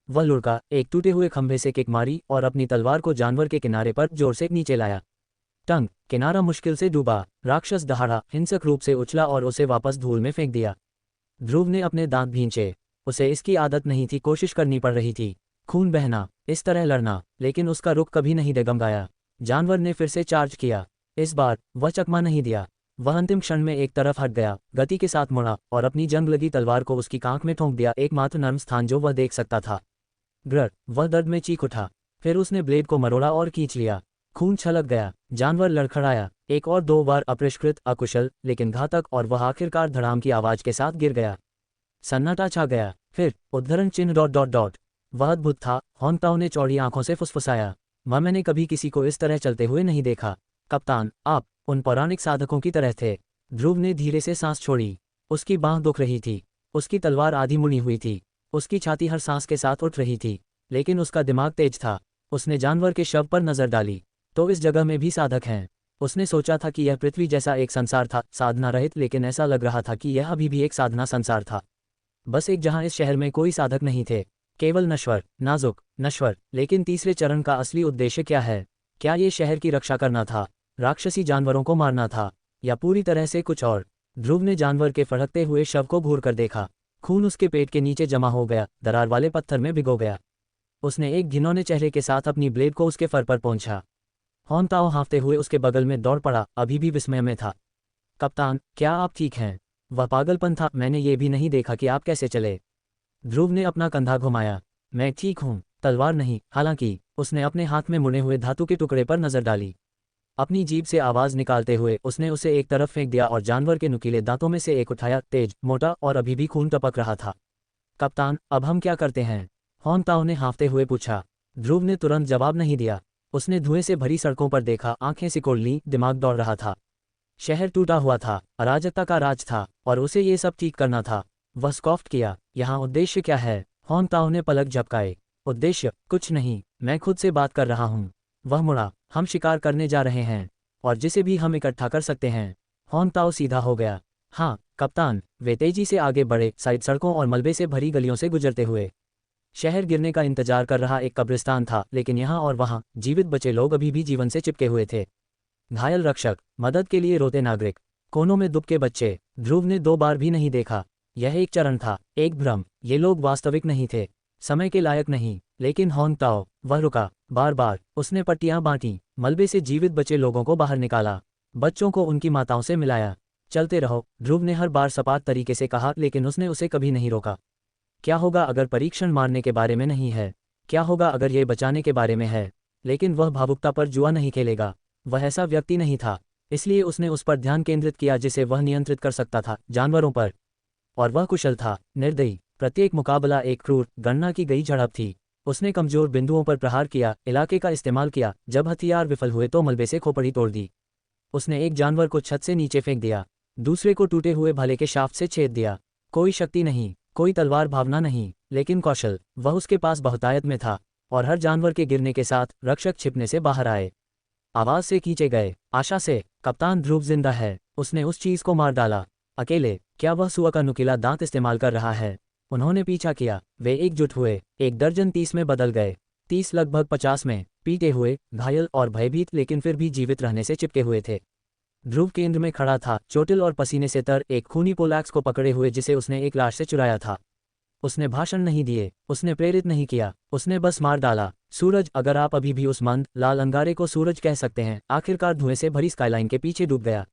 वह लुढ़का, एक टूटे हुए खंभे से किक मारी और अपनी तलवार को जानवर के किनारे पर जोर से नीचे लाया। टंग, किनारा मुश्किल से डूबा। राक्षस दहाड़ा, हिंसक रूप से उछला और उसे वापस धूल में फेंक दिया। ध्रुव ने अपने दांत भींचे। उसे इसकी आदत नहीं थी, कोशिश करनी पड़ रही थी। खून बहना, इस तरह लड़ना, लेकिन उसका रुख कभी नहीं डगमगाया। जानवर ने फिर से चार्ज किया। इस बार वह चकमा नहीं दिया। वह अंतिम क्षण में एक तरफ हट गया, गति के साथ मुड़ा और अपनी जंग लगी तलवार को उसकी कांख में ठोंक दिया, एकमात्र नर्म स्थान जो वह देख सकता था। ग्रर, वह दर्द में चीख उठा। फिर उसने ब्लेड को मरोड़ा और खींच लिया। खून छलक गया, जानवर लड़खड़ाया, एक और दो बार अपरिष्कृत, अकुशल लेकिन घातक, और वह आखिरकार धड़ाम की आवाज के साथ गिर गया। सन्नाटा छा गया। फिर उद्धरण चिन्ह डॉट डॉट डॉट। वह अद्भुत था, होंगताओ ने चौड़ी आंखों से फुसफुसाया। मैंने कभी किसी को इस तरह चलते हुए नहीं देखा। कप्तान, आप उन पौराणिक साधकों की तरह थे। ध्रुव ने धीरे से सांस छोड़ी। उसकी बांह दुख रही थी, उसकी तलवार आधी मुड़ी हुई थी, उसकी छाती हर सांस के साथ उठ रही थी, लेकिन उसका दिमाग तेज था। उसने जानवर के शव पर नजर डाली। तो इस जगह में भी साधक हैं। उसने सोचा था कि यह पृथ्वी जैसा एक संसार था, साधना रहित, लेकिन ऐसा लग रहा था कि यह अभी भी एक साधना संसार था। बस एक जहां इस शहर में कोई साधक नहीं थे, केवल नश्वर, नाजुक, नश्वर। लेकिन तीसरे चरण का असली उद्देश्य क्या है? क्या ये शहर की रक्षा करना था, राक्षसी जानवरों को मारना था, या पूरी तरह से कुछ और? ध्रुव ने जानवर के फड़कते हुए शव को घूर कर देखा। खून उसके पेट के नीचे जमा हो गया, दरार वाले पत्थर में भिगो गया। उसने एक घिनौने चेहरे के साथ अपनी ब्लेड को उसके फर पर पहुंचा। होंगताओ हाँफते हुए उसके बगल में दौड़ पड़ा, अभी भी विस्मय में था। कप्तान, क्या आप ठीक हैं? वह पागलपन था, मैंने ये भी नहीं देखा कि आप कैसे चले। ध्रुव ने अपना कंधा घुमाया। मैं ठीक हूँ, तलवार नहीं। हालांकि उसने अपने हाथ में मुड़े हुए धातु के टुकड़े पर नजर डाली। अपनी जीभ से आवाज निकालते हुए उसने उसे एक तरफ फेंक दिया और जानवर के नुकीले दांतों में से एक उठाया, तेज, मोटा और अभी भी खून टपक रहा था। कप्तान, अब हम क्या करते हैं? होंगताओ ने हाँफते हुए पूछा। ध्रुव ने तुरंत जवाब नहीं दिया। उसने धुएं से भरी सड़कों पर देखा, आंखें सिकोड़ लीं, दिमाग दौड़ रहा था। शहर टूटा हुआ था, अराजकता का राज था, और उसे ये सब ठीक करना था। वह स्कॉफ्ट किया। यहाँ उद्देश्य क्या है? होंगताओ ने पलक झपकाए। उद्देश्य कुछ नहीं, मैं खुद से बात कर रहा हूँ। वह मुड़ा। हम शिकार करने जा रहे हैं, और जिसे भी हम इकट्ठा कर सकते हैं। होंगताओ सीधा हो गया। हाँ कप्तान। वे तेजी से आगे बढ़े, साइड सड़कों और मलबे से भरी गलियों से गुजरते हुए। शहर गिरने का इंतजार कर रहा एक कब्रिस्तान था, लेकिन यहाँ और वहाँ जीवित बचे लोग अभी भी जीवन से चिपके हुए थे। घायल रक्षक, मदद के लिए रोते नागरिक, कोनों में दुबके बच्चे। ध्रुव ने दो बार भी नहीं देखा। यह एक चरण था, एक भ्रम। ये लोग वास्तविक नहीं थे, समय के लायक नहीं। लेकिन होंगताओ, वह रुका। बार बार उसने पट्टियां बांटी, मलबे से जीवित बचे लोगों को बाहर निकाला, बच्चों को उनकी माताओं से मिलाया। चलते रहो, ध्रुव ने हर बार सपाट तरीके से कहा, लेकिन उसने उसे कभी नहीं रोका। क्या होगा अगर परीक्षण मारने के बारे में नहीं है? क्या होगा अगर ये बचाने के बारे में है? लेकिन वह भावुकता पर जुआ नहीं खेलेगा। वह ऐसा व्यक्ति नहीं था, इसलिए उसने उस पर ध्यान केंद्रित किया जिसे वह नियंत्रित कर सकता था, जानवरों पर। और वह कुशल था, निर्दयी। प्रत्येक मुकाबला एक क्रूर, गणना की गई झड़प थी। उसने कमजोर बिंदुओं पर प्रहार किया, इलाके का इस्तेमाल किया। जब हथियार विफल हुए तो मलबे से खोपड़ी तोड़ दी। उसने एक जानवर को छत से नीचे फेंक दिया, दूसरे को टूटे हुए भाले के शाफ्ट से छेद दिया। कोई शक्ति नहीं, कोई तलवार भावना नहीं, लेकिन कौशल। वह उसके पास बहुतायत में था, और हर जानवर के गिरने के साथ रक्षक छिपने से बाहर आए, आवाज से खींचे गए, आशा से। कप्तान, ध्रुव जिंदा है। उसने उस चीज को मार डाला, अकेले। क्या वह सुअ का नुकीला दांत इस्तेमाल कर रहा है? उन्होंने पीछा किया। वे एकजुट हुए, 1 दर्जन 30 में बदल गए, 30 लगभग 50 में, पीटे हुए, घायल और भयभीत, लेकिन फिर भी जीवित रहने से चिपके हुए थे। ध्रुव केंद्र में खड़ा था, चोटिल और पसीने से तर, एक खूनी पोलैक्स को पकड़े हुए जिसे उसने एक लाश से चुराया था। उसने भाषण नहीं दिए, उसने प्रेरित नहीं किया, उसने बस मार डाला। सूरज, अगर आप अभी भी उस मंद लाल अंगारे को सूरज कह सकते हैं, आखिरकार धुएं से भरी स्काईलाइन के पीछे डूब गया।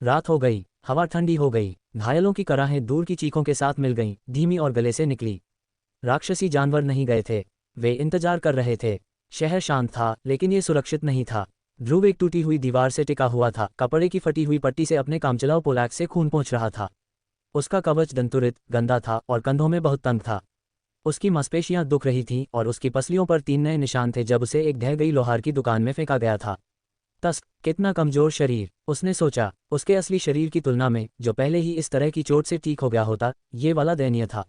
रात हो गई, हवा ठंडी हो गई, घायलों की कराहें दूर की चीखों के साथ मिल गईं, धीमी और गले से निकली। राक्षसी जानवर नहीं गए थे, वे इंतजार कर रहे थे। शहर शांत था, लेकिन ये सुरक्षित नहीं था। ध्रुव एक टूटी हुई दीवार से टिका हुआ था, कपड़े की फटी हुई पट्टी से अपने कामचलाऊ पोलैक्स से खून पहुंच रहा था। उसका कवच दंतुरित, गंदा था और कंधों में बहुत तंग था। उसकी मांसपेशियां दुख रही थीं और उसकी पसलियों पर 3 नए निशान थे जब उसे एक ढह गई लोहार की दुकान में फेंका गया था। तस्क, कितना कमजोर शरीर, उसने सोचा। उसके असली शरीर की तुलना में, जो पहले ही इस तरह की चोट से ठीक हो गया होता, ये वाला दयनीय था।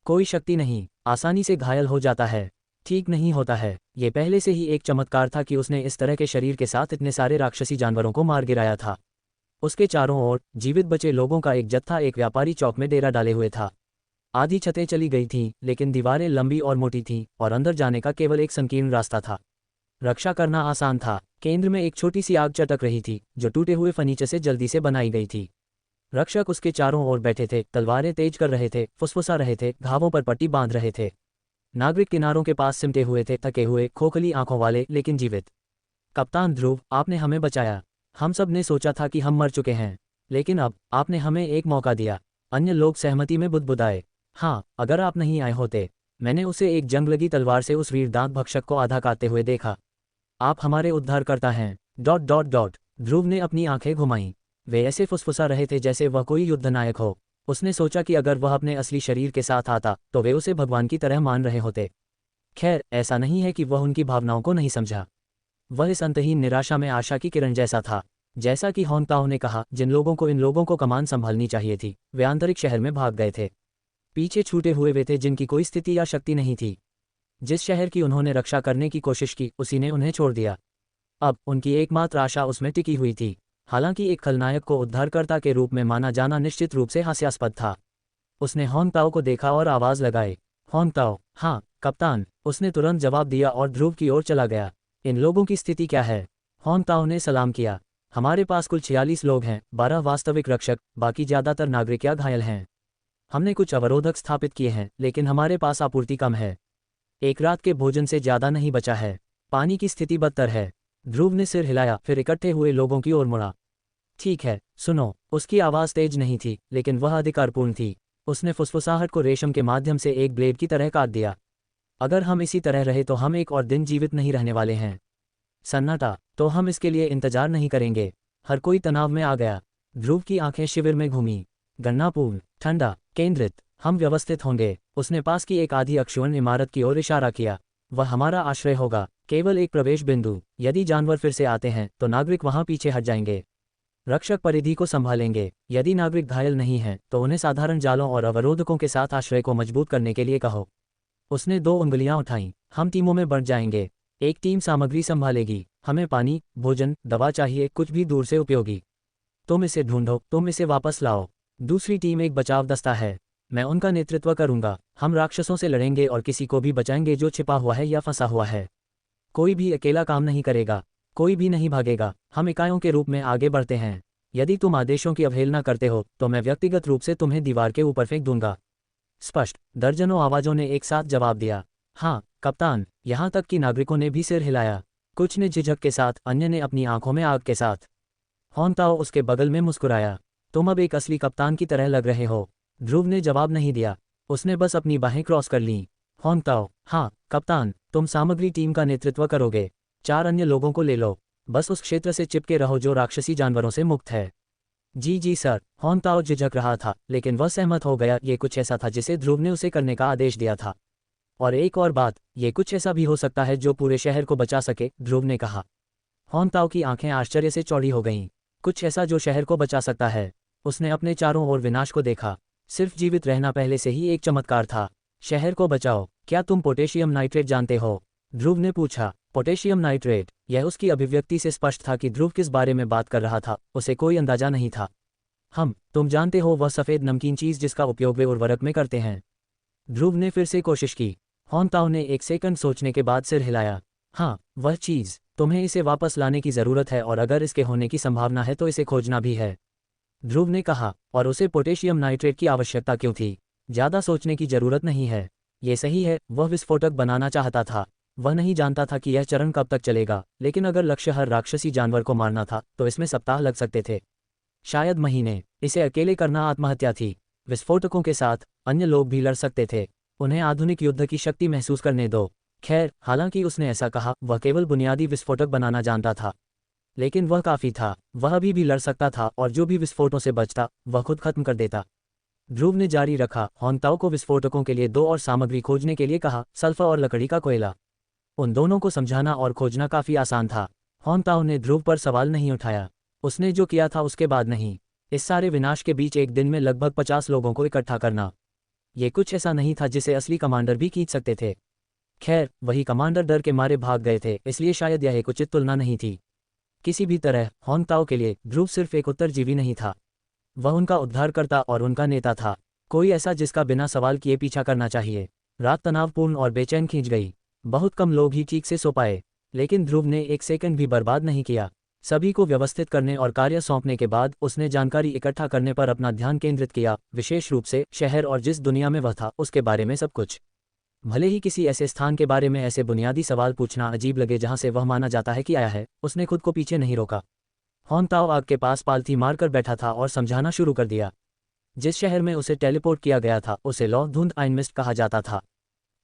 कोई शक्ति नहीं, आसानी से घायल हो जाता है, ठीक नहीं होता है। ये पहले से ही एक चमत्कार था कि उसने इस तरह के शरीर के साथ इतने सारे राक्षसी जानवरों को मार गिराया था। उसके चारों ओर जीवित बचे लोगों का एक जत्था एक व्यापारी चौक में डेरा डाले हुए था। आधी छतें चली गई थीं, लेकिन दीवारें लंबी और मोटी थीं, और अंदर जाने का केवल एक संकीर्ण रास्ता था। रक्षा करना आसान था। केंद्र में एक छोटी सी आग चटक रही थी, जो टूटे हुए फर्नीचर से जल्दी से बनाई गई थी। रक्षक उसके चारों ओर बैठे थे, तलवारें तेज कर रहे थे, फुसफुसा रहे थे, घावों पर पट्टी बांध रहे थे। नागरिक किनारों के पास सिमटे हुए थे, थके हुए, खोखली आंखों वाले, लेकिन जीवित। कप्तान ध्रुव, आपने हमें बचाया। हम सब ने सोचा था कि हम मर चुके हैं, लेकिन अब आपने हमें एक मौका दिया। अन्य लोग सहमति में बुदबुदाए। हाँ, अगर आप नहीं आए होते। मैंने उसे एक जंग लगी तलवार से उस वीर दांत भक्षक को आधा काटते हुए देखा। आप हमारे उद्धारकर्ता हैं। Dot dot dot. ध्रुव ने अपनी आंखें घुमाईं। वे ऐसे फुसफुसा रहे थे जैसे वह कोई युद्ध नायक हो। उसने सोचा कि अगर वह अपने असली शरीर के साथ आता तो वे उसे भगवान की तरह मान रहे होते। खैर, ऐसा नहीं है कि वह उनकी भावनाओं को नहीं समझा। वह इस अंतहीन निराशा में आशा की किरण जैसा था। जैसा कि होंग ताओ ने कहा, जिन लोगों को इन लोगों को कमान संभालनी चाहिए थी, वे आंतरिक शहर में भाग गए थे। पीछे छूटे हुए वे थे जिनकी कोई स्थिति या शक्ति नहीं थी। जिस शहर की उन्होंने रक्षा करने की कोशिश की, उसी ने उन्हें छोड़ दिया। अब उनकी एकमात्र आशा उसमें टिकी हुई थी। हालांकि एक खलनायक को उद्धारकर्ता के रूप में माना जाना निश्चित रूप से हास्यास्पद था। उसने होंग ताओ को देखा और आवाज लगाई, होंग ताओ। हाँ कप्तान, उसने तुरंत जवाब दिया और ध्रुव की ओर चला गया। इन लोगों की स्थिति क्या है? होंग ताओ ने सलाम किया। हमारे पास कुल 46 लोग हैं, 12 वास्तविक रक्षक, बाकी ज्यादातर नागरिक या घायल हैं। हमने कुछ अवरोधक स्थापित किए हैं, लेकिन हमारे पास आपूर्ति कम है। एक रात के भोजन से ज्यादा नहीं बचा है। पानी की स्थिति बदतर है। ध्रुव ने सिर हिलाया, फिर इकट्ठे हुए लोगों की ओर मुड़ा। ठीक है, सुनो। उसकी आवाज़ तेज नहीं थी, लेकिन वह अधिकारपूर्ण थी। उसने फुसफुसाहट को रेशम के माध्यम से एक ब्लेड की तरह काट दिया। अगर हम इसी तरह रहे तो हम एक और दिन जीवित नहीं रहने वाले हैं। सन्नाटा। तो हम इसके लिए इंतजार नहीं करेंगे। हर कोई तनाव में आ गया। ध्रुव की आंखें शिविर में घूमी। गन्नापूर्ण, ठंडा, केंद्रित। हम व्यवस्थित होंगे। उसने पास की एक आधी अक्षुण्ण इमारत की ओर इशारा किया। वह हमारा आश्रय होगा, केवल एक प्रवेश बिंदु। यदि जानवर फिर से आते हैं तो नागरिक वहां पीछे हट जाएंगे। रक्षक परिधि को संभालेंगे। यदि नागरिक घायल नहीं हैं तो उन्हें साधारण जालों और अवरोधकों के साथ आश्रय को मजबूत करने के लिए कहो। उसने 2 उंगलियां उठाईं। हम टीमों में बढ़ जाएंगे। एक टीम सामग्री संभालेगी। हमें पानी, भोजन, दवा चाहिए, कुछ भी दूर से उपयोगी। तुम इसे ढूंढो, तुम इसे वापस लाओ। दूसरी टीम एक बचाव दस्ता है। मैं उनका नेतृत्व करूंगा। हम राक्षसों से लड़ेंगे और किसी को भी बचाएंगे जो छिपा हुआ है या फंसा हुआ है। कोई भी अकेला काम नहीं करेगा। कोई भी नहीं भागेगा। हम इकाइयों के रूप में आगे बढ़ते हैं। यदि तुम आदेशों की अवहेलना करते हो तो मैं व्यक्तिगत रूप से तुम्हें दीवार के ऊपर फेंक दूंगा। स्पष्ट। दर्जनों आवाजों ने एक साथ जवाब दिया। हाँ कप्तान। यहाँ तक कि नागरिकों ने भी सिर हिलाया। कुछ ने झिझक के साथ, अन्य ने अपनी आंखों में आग के साथ। होंग ताओ उसके बगल में मुस्कुराया। तुम अब एक असली कप्तान की तरह लग रहे हो। ध्रुव ने जवाब नहीं दिया। उसने बस अपनी बाहें क्रॉस कर लीं। होंग ताओ। हाँ कप्तान, तुम सामग्री टीम का नेतृत्व करोगे। 4 अन्य लोगों को ले लो। बस उस क्षेत्र से चिपके रहो जो राक्षसी जानवरों से मुक्त है। जी सर। होंग ताओ झिझक रहा था, लेकिन वह सहमत हो गया। ये कुछ ऐसा था जिसे ध्रुव ने उसे करने का आदेश दिया था। और एक और बात, ये कुछ ऐसा भी हो सकता है जो पूरे शहर को बचा सके, ध्रुव ने कहा। होंग ताओ की आंखें आश्चर्य से चौड़ी हो गईं। कुछ ऐसा जो शहर को बचा सकता है। उसने अपने चारों ओर विनाश को देखा। सिर्फ जीवित रहना पहले से ही एक चमत्कार था। शहर को बचाओ। क्या तुम पोटेशियम नाइट्रेट जानते हो? ध्रुव ने पूछा। Potassium nitrate? यह उसकी अभिव्यक्ति से स्पष्ट था कि ध्रुव किस बारे में बात कर रहा था। उसे कोई अंदाजा नहीं था। तुम जानते हो, वह सफ़ेद नमकीन चीज़ जिसका उपयोग वे उर्वरक में करते हैं। ध्रुव ने फिर से कोशिश की। होंग ताओ ने एक सेकंड सोचने के बाद सिर हिलाया। हाँ, वह चीज़। तुम्हें इसे वापस लाने की ज़रूरत है, और अगर इसके होने की संभावना है तो इसे खोजना भी है। ध्रुव ने कहा। और उसे पोटेशियम नाइट्रेट की आवश्यकता क्यों थी? ज़्यादा सोचने की ज़रूरत नहीं है। ये सही है, वह विस्फोटक बनाना चाहता था। वह नहीं जानता था कि यह चरण कब तक चलेगा, लेकिन अगर लक्ष्य हर राक्षसी जानवर को मारना था तो इसमें सप्ताह लग सकते थे, शायद महीने। इसे अकेले करना आत्महत्या थी। विस्फोटकों के साथ अन्य लोग भी लड़ सकते थे। उन्हें आधुनिक युद्ध की शक्ति महसूस करने दो। खैर, हालांकि उसने ऐसा कहा, वह केवल बुनियादी विस्फोटक बनाना जानता था, लेकिन वह काफ़ी था। वह अभी भी लड़ सकता था, और जो भी विस्फोटों से बचता वह खुद खत्म कर देता। ध्रुव ने जारी रखा। होंग ताओ को विस्फोटकों के लिए 2 और सामग्री खोजने के लिए कहा, सल्फर और लकड़ी का कोयला। उन दोनों को समझाना और खोजना काफ़ी आसान था। होंग ताओ ने ध्रुव पर सवाल नहीं उठाया। उसने जो किया था उसके बाद नहीं। इस सारे विनाश के बीच एक दिन में लगभग 50 लोगों को इकट्ठा करना, ये कुछ ऐसा नहीं था जिसे असली कमांडर भी खींच सकते थे। खैर, वही कमांडर डर के मारे भाग गए थे, इसलिए शायद यह एक उचित तुलना नहीं थी। किसी भी तरह होंग ताओ के लिए ध्रुव सिर्फ एक उत्तरजीवी नहीं था, वह उनका उद्धारकर्ता और उनका नेता था। कोई ऐसा जिसका बिना सवाल किए पीछा करना चाहिए। रात तनावपूर्ण और बेचैन खींच गई। बहुत कम लोग ही ठीक से सो पाए, लेकिन ध्रुव ने एक सेकंड भी बर्बाद नहीं किया। सभी को व्यवस्थित करने और कार्य सौंपने के बाद उसने जानकारी इकट्ठा करने पर अपना ध्यान केंद्रित किया, विशेष रूप से शहर और जिस दुनिया में वह था उसके बारे में सब कुछ। भले ही किसी ऐसे स्थान के बारे में ऐसे बुनियादी सवाल पूछना अजीब लगे जहां से वह माना जाता है कि आया है, उसने खुद को पीछे नहीं रोका। होंग ताओ आग के पास पालथी मारकर बैठा था और समझाना शुरू कर दिया। जिस शहर में उसे टेलीपोर्ट किया गया था उसे लॉ धुंध आइन मिस्ट कहा जाता था।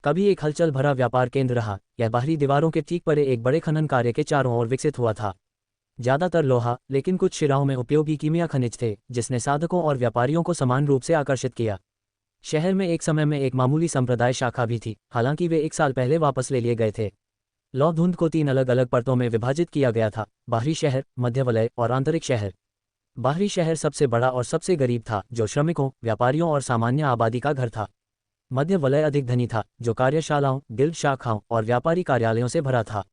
कभी एक हलचल भरा व्यापार केंद्र रहा, यह बाहरी दीवारों के ठीक परे एक बड़े खनन कार्य के चारों ओर विकसित हुआ था। ज्यादातर लोहा, लेकिन कुछ शिराओं में उपयोगी कीमिया खनिज थे, जिसने साधकों और व्यापारियों को समान रूप से आकर्षित किया। शहर में एक समय में एक मामूली संप्रदाय शाखा भी थी, हालांकि वे 1 साल पहले वापस ले लिए गए थे। लौ धुंध को 3 अलग अलग परतों में विभाजित किया गया था: बाहरी शहर, मध्य वलय और आंतरिक शहर। बाहरी शहर सबसे बड़ा और सबसे गरीब था, जो श्रमिकों, व्यापारियों और सामान्य आबादी का घर था। मध्य वलय अधिक धनी था, जो कार्यशालाओं, गिल्ड शाखाओं और व्यापारी कार्यालयों से भरा था।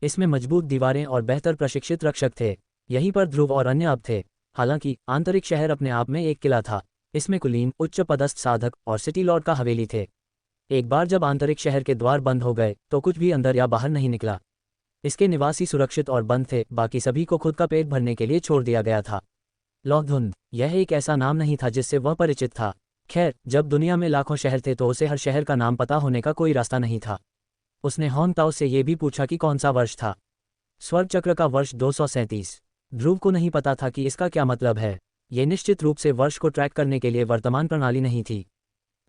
इसमें मजबूत दीवारें और बेहतर प्रशिक्षित रक्षक थे। यहीं पर ध्रुव और अन्य अब थे। हालांकि आंतरिक शहर अपने आप में एक किला था। इसमें कुलीन, उच्च पदस्थ साधक और सिटी लॉर्ड का हवेली थे। एक बार जब आंतरिक शहर के द्वार बंद हो गए तो कुछ भी अंदर या बाहर नहीं निकला। इसके निवासी सुरक्षित और बंद थे, बाकी सभी को खुद का पेट भरने के लिए छोड़ दिया गया था। लौधुंध, यह एक ऐसा नाम नहीं था जिससे वह परिचित था। खैर, जब दुनिया में लाखों शहर थे तो उसे हर शहर का नाम पता होने का कोई रास्ता नहीं था। उसने हॉन्ग ताओ से यह भी पूछा कि कौन सा वर्ष था। स्वर्ग चक्र का वर्ष 237। ध्रुव को नहीं पता था कि इसका क्या मतलब है। ये निश्चित रूप से वर्ष को ट्रैक करने के लिए वर्तमान प्रणाली नहीं थी।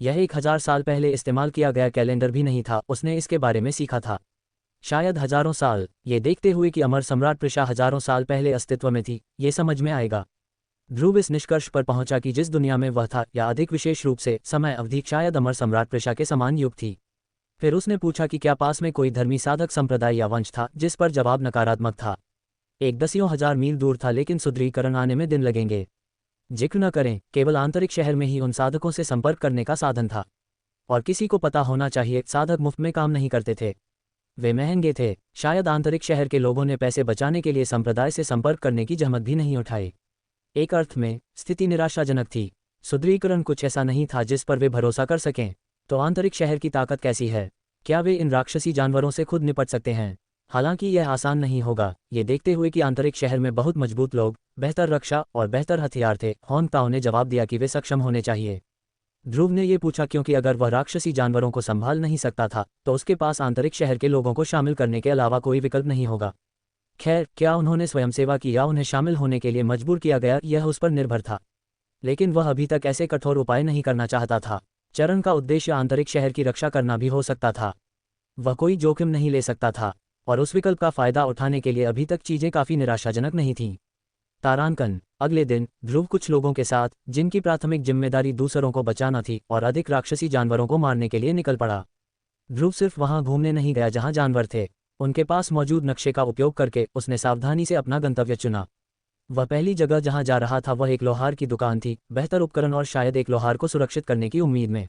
यह 1000 साल पहले इस्तेमाल किया गया कैलेंडर भी नहीं था। उसने इसके बारे में सीखा था। शायद हजारों साल, ये देखते हुए कि अमर सम्राट प्रिशा हजारों साल पहले अस्तित्व में थी, ये समझ में आएगा। ध्रुव इस निष्कर्ष पर पहुंचा कि जिस दुनिया में वह था, या अधिक विशेष रूप से समय अवधि शायद अमर सम्राट प्रिशा के समान युग थी। फिर उसने पूछा कि क्या पास में कोई धर्मी साधक संप्रदाय या वंश था, जिस पर जवाब नकारात्मक था। एक दसियों हजार मील दूर था, लेकिन सुदृढ़ीकरण आने में दिन लगेंगे। जिक्र न करें, केवल आंतरिक शहर में ही उन साधकों से संपर्क करने का साधन था। और किसी को पता होना चाहिए, साधक मुफ्त में काम नहीं करते थे, वे महंगे थे। शायद आंतरिक शहर के लोगों ने पैसे बचाने के लिए संप्रदाय से संपर्क करने की जहमत भी नहीं उठाई। एक अर्थ में स्थिति निराशाजनक थी। सुदृढ़ीकरण कुछ ऐसा नहीं था जिस पर वे भरोसा कर सकें। तो आंतरिक शहर की ताकत कैसी है? क्या वे इन राक्षसी जानवरों से खुद निपट सकते हैं? हालांकि यह आसान नहीं होगा, ये देखते हुए कि आंतरिक शहर में बहुत मजबूत लोग, बेहतर रक्षा और बेहतर हथियार थे। हॉन्ग ताओ ने जवाब दिया कि वे सक्षम होने चाहिए। ध्रुव ने यह पूछा क्योंकि अगर वह राक्षसी जानवरों को संभाल नहीं सकता था तो उसके पास आंतरिक शहर के लोगों को शामिल करने के अलावा कोई विकल्प नहीं होगा। खैर, क्या उन्होंने स्वयंसेवा की या उन्हें शामिल होने के लिए मजबूर किया गया, यह उस पर निर्भर था। लेकिन वह अभी तक ऐसे कठोर उपाय नहीं करना चाहता था। चरण का उद्देश्य आंतरिक शहर की रक्षा करना भी हो सकता था। वह कोई जोखिम नहीं ले सकता था, और उस विकल्प का फायदा उठाने के लिए अभी तक चीजें काफी निराशाजनक नहीं थीं। तारांकन। अगले दिन ध्रुव कुछ लोगों के साथ, जिनकी प्राथमिक जिम्मेदारी दूसरों को बचाना थी, और अधिक राक्षसी जानवरों को मारने के लिए निकल पड़ा। ध्रुव सिर्फ वहां घूमने नहीं गया जहां जानवर थे। उनके पास मौजूद नक्शे का उपयोग करके उसने सावधानी से अपना गंतव्य चुना। वह पहली जगह जहां जा रहा था वह एक लोहार की दुकान थी, बेहतर उपकरण और शायद एक लोहार को सुरक्षित करने की उम्मीद में।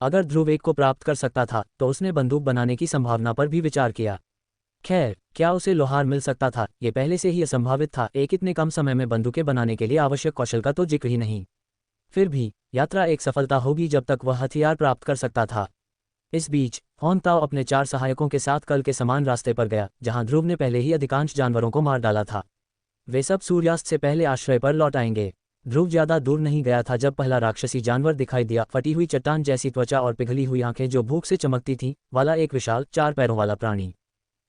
अगर ध्रुव एक को प्राप्त कर सकता था तो उसने बंदूक बनाने की संभावना पर भी विचार किया। खैर, क्या उसे लोहार मिल सकता था, ये पहले से ही असंभावित था। एक इतने कम समय में बंदूकें बनाने के लिए आवश्यक कौशल का तो जिक्र ही नहीं। फिर भी यात्रा एक सफलता होगी जब तक वह हथियार प्राप्त कर सकता था। इस बीच हॉन्ग ताओ अपने 4 सहायकों के साथ कल के समान रास्ते पर गया जहां ध्रुव ने पहले ही अधिकांश जानवरों को मार डाला था। वे सब सूर्यास्त से पहले आश्रय पर लौट आएंगे। ध्रुव ज्यादा दूर नहीं गया था जब पहला राक्षसी जानवर दिखाई दिया। फटी हुई चट्टान जैसी त्वचा और पिघली हुई आंखें जो भूख से चमकती थीं वाला एक विशाल 4 पैरों वाला प्राणी।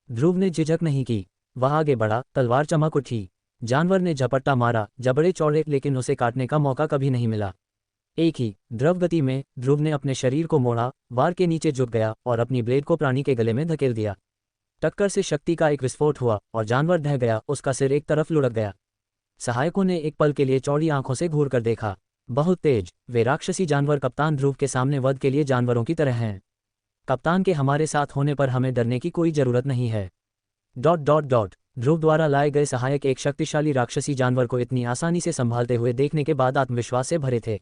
ध्रुव ने झिझक नहीं की, वह आगे बढ़ा। तलवार चमक उठी। जानवर ने झपट्टा मारा, जबड़े चौड़े, लेकिन उसे काटने का मौका कभी नहीं मिला। एक ही द्रव गति में ध्रुव ने अपने शरीर को मोड़ा, वार के नीचे झुक गया और अपनी ब्लेड को प्राणी के गले में धकेल दिया। टक्कर से शक्ति का एक विस्फोट हुआ और जानवर ढह गया। उसका सिर एक तरफ लुढ़क गया। सहायकों ने एक पल के लिए चौड़ी आंखों से घूर कर देखा। बहुत तेज, वे राक्षसी जानवर कप्तान ध्रुव के सामने वध के लिए जानवरों की तरह हैं। कप्तान के हमारे साथ होने पर हमें डरने की कोई जरूरत नहीं है। ... ध्रुव द्वारा लाए गए सहायक एक शक्तिशाली राक्षसी जानवर को इतनी आसानी से संभालते हुए देखने के बाद आत्मविश्वास से भरे थे।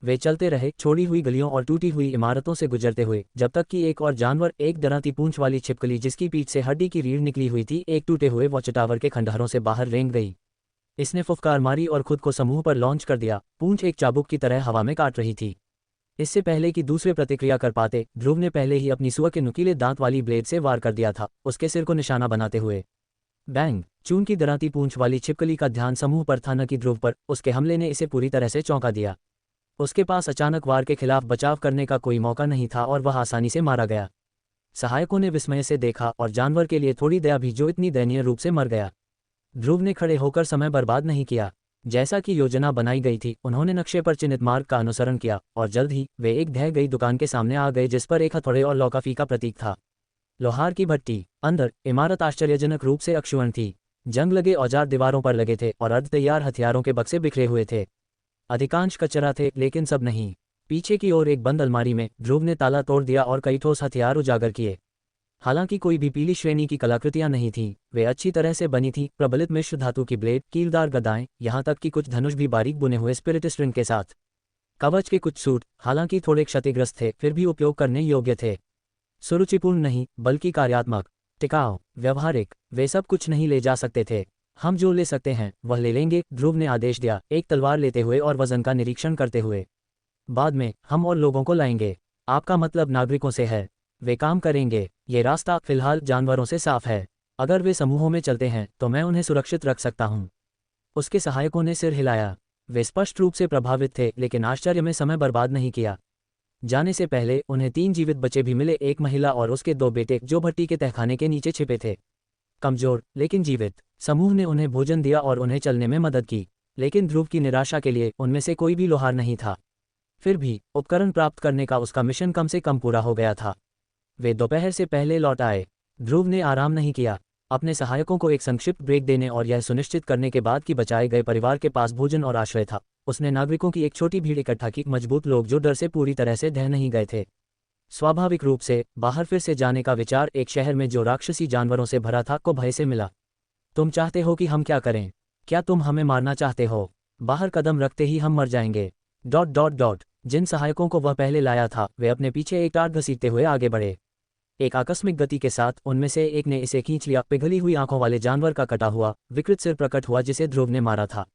वे चलते रहे, छोड़ी हुई गलियों और टूटी हुई इमारतों से गुजरते हुए, जब तक कि एक और जानवर, एक डराती पूंछ वाली छिपकली जिसकी पीठ से हड्डी की रीढ़ निकली हुई थी, एक टूटे हुए वॉच टावर के खंडहरों से बाहर रेंग गई। इसने फुफकार मारी और खुद को समूह पर लॉन्च कर दिया। पूंछ एक चाबुक की तरह हवा में काट रही थी। इससे पहले कि दूसरे प्रतिक्रिया कर पाते, ध्रुव ने पहले ही अपनी सुअर के नुकीले दांत वाली ब्लेड से वार कर दिया था, उसके सिर को निशाना बनाते हुए। बैंग! चून की डराती पूंछ वाली छिपकली का ध्यान समूह पर था, न कि ध्रुव पर। उसके हमले ने इसे पूरी तरह से चौंका दिया। उसके पास अचानक वार के खिलाफ बचाव करने का कोई मौका नहीं था और वह आसानी से मारा गया। सहायकों ने विस्मय से देखा और जानवर के लिए थोड़ी दया भी, जो इतनी दयनीय रूप से मर गया। ध्रुव ने खड़े होकर समय बर्बाद नहीं किया। जैसा कि योजना बनाई गई थी, उन्होंने नक्शे पर चिन्हित मार्ग का अनुसरण किया और जल्द ही वे एक ढह गई दुकान के सामने आ गए जिस पर एक हथौड़े और लौकाफी का प्रतीक था। लोहार की भट्टी। अंदर इमारत आश्चर्यजनक रूप से अक्षुण्ण थी। जंग लगे औजार दीवारों पर लगे थे और अर्ध तैयार हथियारों के बक्से बिखरे हुए थे। अधिकांश कचरा थे, लेकिन सब नहीं। पीछे की ओर एक बंद अलमारी में ध्रुव ने ताला तोड़ दिया और कई ठोस हथियार उजागर किए। हालांकि कोई भी पीली श्रेणी की कलाकृतियां नहीं थीं, वे अच्छी तरह से बनी थीं, प्रबलित मिश्र धातु की ब्लेड, कीलदार गदाएं, यहाँ तक कि कुछ धनुष भी बारीक बुने हुए स्पिरिट स्ट्रिंग के साथ। कवच के कुछ सूट, हालांकि थोड़े क्षतिग्रस्त थे, फिर भी उपयोग करने योग्य थे। सुरुचिपूर्ण नहीं, बल्कि कार्यात्मक, टिकाऊ, व्यवहारिक। वे सब कुछ नहीं ले जा सकते थे। हम जो ले सकते हैं वह ले लेंगे, ध्रुव ने आदेश दिया, एक तलवार लेते हुए और वजन का निरीक्षण करते हुए। बाद में हम और लोगों को लाएंगे। आपका मतलब नागरिकों से है? वे काम करेंगे। ये रास्ता फिलहाल जानवरों से साफ है। अगर वे समूहों में चलते हैं तो मैं उन्हें सुरक्षित रख सकता हूँ। उसके सहायकों ने सिर हिलाया। वे स्पष्ट रूप से प्रभावित थे, लेकिन आश्चर्य में समय बर्बाद नहीं किया। जाने से पहले उन्हें 3 जीवित बच्चे भी मिले, एक महिला और उसके 2 बेटे जो भट्टी के तहखाने के नीचे छिपे थे। कमजोर लेकिन जीवित। समूह ने उन्हें भोजन दिया और उन्हें चलने में मदद की, लेकिन ध्रुव की निराशा के लिए उनमें से कोई भी लोहार नहीं था। फिर भी उपकरण प्राप्त करने का उसका मिशन कम से कम पूरा हो गया था। वे दोपहर से पहले लौट आए। ध्रुव ने आराम नहीं किया। अपने सहायकों को एक संक्षिप्त ब्रेक देने और यह सुनिश्चित करने के बाद कि बचाए गए परिवार के पास भोजन और आश्रय था, उसने नागरिकों की एक छोटी भीड़ इकट्ठा की, मजबूत लोग जो डर से पूरी तरह से ढह नहीं गए थे। स्वाभाविक रूप से बाहर फिर से जाने का विचार एक शहर में जो राक्षसी जानवरों से भरा था को भय से मिला। तुम चाहते हो कि हम क्या करें? क्या तुम हमें मारना चाहते हो? बाहर कदम रखते ही हम मर जाएंगे। ... जिन सहायकों को वह पहले लाया था वे अपने पीछे एक टाट घसीटते हुए आगे बढ़े। एक आकस्मिक गति के साथ उनमें से एक ने इसे खींच लिया, पिघली हुई आंखों वाले जानवर का कटा हुआ विकृत सिर प्रकट हुआ जिसे ध्रुव ने मारा था।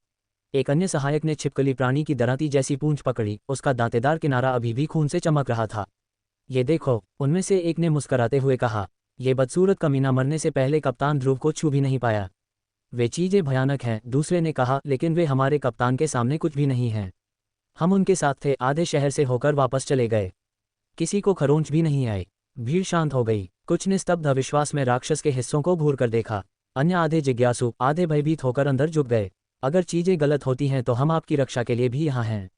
एक अन्य सहायक ने छिपकली प्राणी की दराती जैसी पूंछ पकड़ी, उसका दांतेदार किनारा अभी भी खून से चमक रहा था। ये देखो, उनमें से एक ने मुस्कराते हुए कहा। ये बदसूरत कमीना मरने से पहले कप्तान ध्रुव को छू भी नहीं पाया। वे चीजें भयानक हैं, दूसरे ने कहा, लेकिन वे हमारे कप्तान के सामने कुछ भी नहीं हैं। हम उनके साथ थे, आधे शहर से होकर वापस चले गए। किसी को खरोंच भी नहीं आई। भीड़ शांत हो गई। कुछ ने स्तब्ध अविश्वास में राक्षस के हिस्सों को घूर कर देखा। अन्य आधे जिज्ञासु, आधे भयभीत होकर अंदर झुक गए। अगर चीजें गलत होती हैं तो हम आपकी रक्षा के लिए भी यहाँ हैं।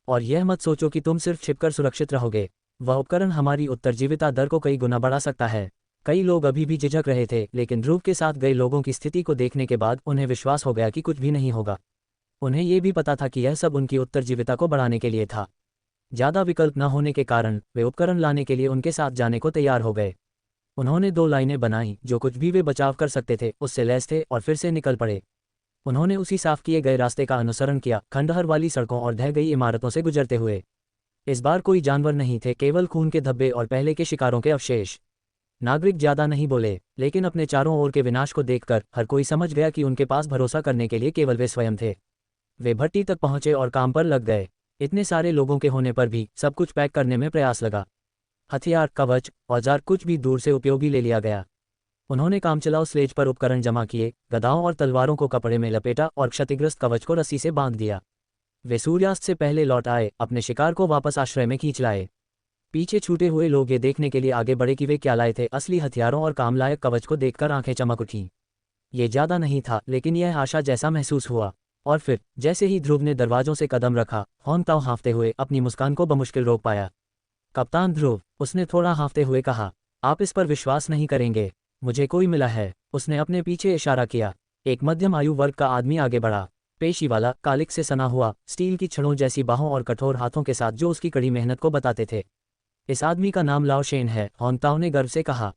और यह मत सोचो कि तुम सिर्फ छिपकर सुरक्षित रहोगे। वह उपकरण हमारी उत्तरजीविता दर को कई गुना बढ़ा सकता है। कई लोग अभी भी झिझक रहे थे, लेकिन ध्रुव के साथ गए लोगों की स्थिति को देखने के बाद उन्हें विश्वास हो गया कि कुछ भी नहीं होगा। उन्हें यह भी पता था कि यह सब उनकी उत्तरजीविता को बढ़ाने के लिए था। ज्यादा विकल्प न होने के कारण वे उपकरण लाने के लिए उनके साथ जाने को तैयार हो गए। उन्होंने 2 लाइनें बनाई, जो कुछ भी वे बचाव कर सकते थे उससे लैस थे, और फिर से निकल पड़े। उन्होंने उसी साफ किए गए रास्ते का अनुसरण किया, खंडहर वाली सड़कों और ढह गई इमारतों से गुजरते हुए। इस बार कोई जानवर नहीं थे, केवल खून के धब्बे और पहले के शिकारों के अवशेष। नागरिक ज्यादा नहीं बोले, लेकिन अपने चारों ओर के विनाश को देखकर हर कोई समझ गया कि उनके पास भरोसा करने के लिए केवल वे स्वयं थे। वे भट्टी तक पहुंचे और काम पर लग गए। इतने सारे लोगों के होने पर भी सब कुछ पैक करने में प्रयास लगा। हथियार, कवच, औजार, कुछ भी दूर से उपयोगी ले लिया गया। उन्होंने कामचलाऊ स्लेज पर उपकरण जमा किए, गदाओं और तलवारों को कपड़े में लपेटा और क्षतिग्रस्त कवच को रस्सी से बांध दिया। वे सूर्यास्त से पहले लौट आए, अपने शिकार को वापस आश्रय में खींच लाए। पीछे छूटे हुए लोग ये देखने के लिए आगे बढ़े कि वे क्या लाए थे। असली हथियारों और काम लायक कवच को देखकर आंखें चमक उठीं। ये ज्यादा नहीं था, लेकिन यह आशा जैसा महसूस हुआ। और फिर जैसे ही ध्रुव ने दरवाजों से कदम रखा, हॉन्गताओ हाँफते हुए अपनी मुस्कान को बमुश्किल रोक पाया। कप्तान ध्रुव, उसने थोड़ा हाँफते हुए कहा, आप इस पर विश्वास नहीं करेंगे, मुझे कोई मिला है। उसने अपने पीछे इशारा किया। एक मध्यम आयु वर्ग का आदमी आगे बढ़ा, पेशी वाला, कालिक से सना हुआ, स्टील की छड़ों जैसी बाहों और कठोर हाथों के साथ जो उसकी कड़ी मेहनत को बताते थे। इस आदमी का नाम लाओ शेन है, हॉन्गताओ ने गर्व से कहा।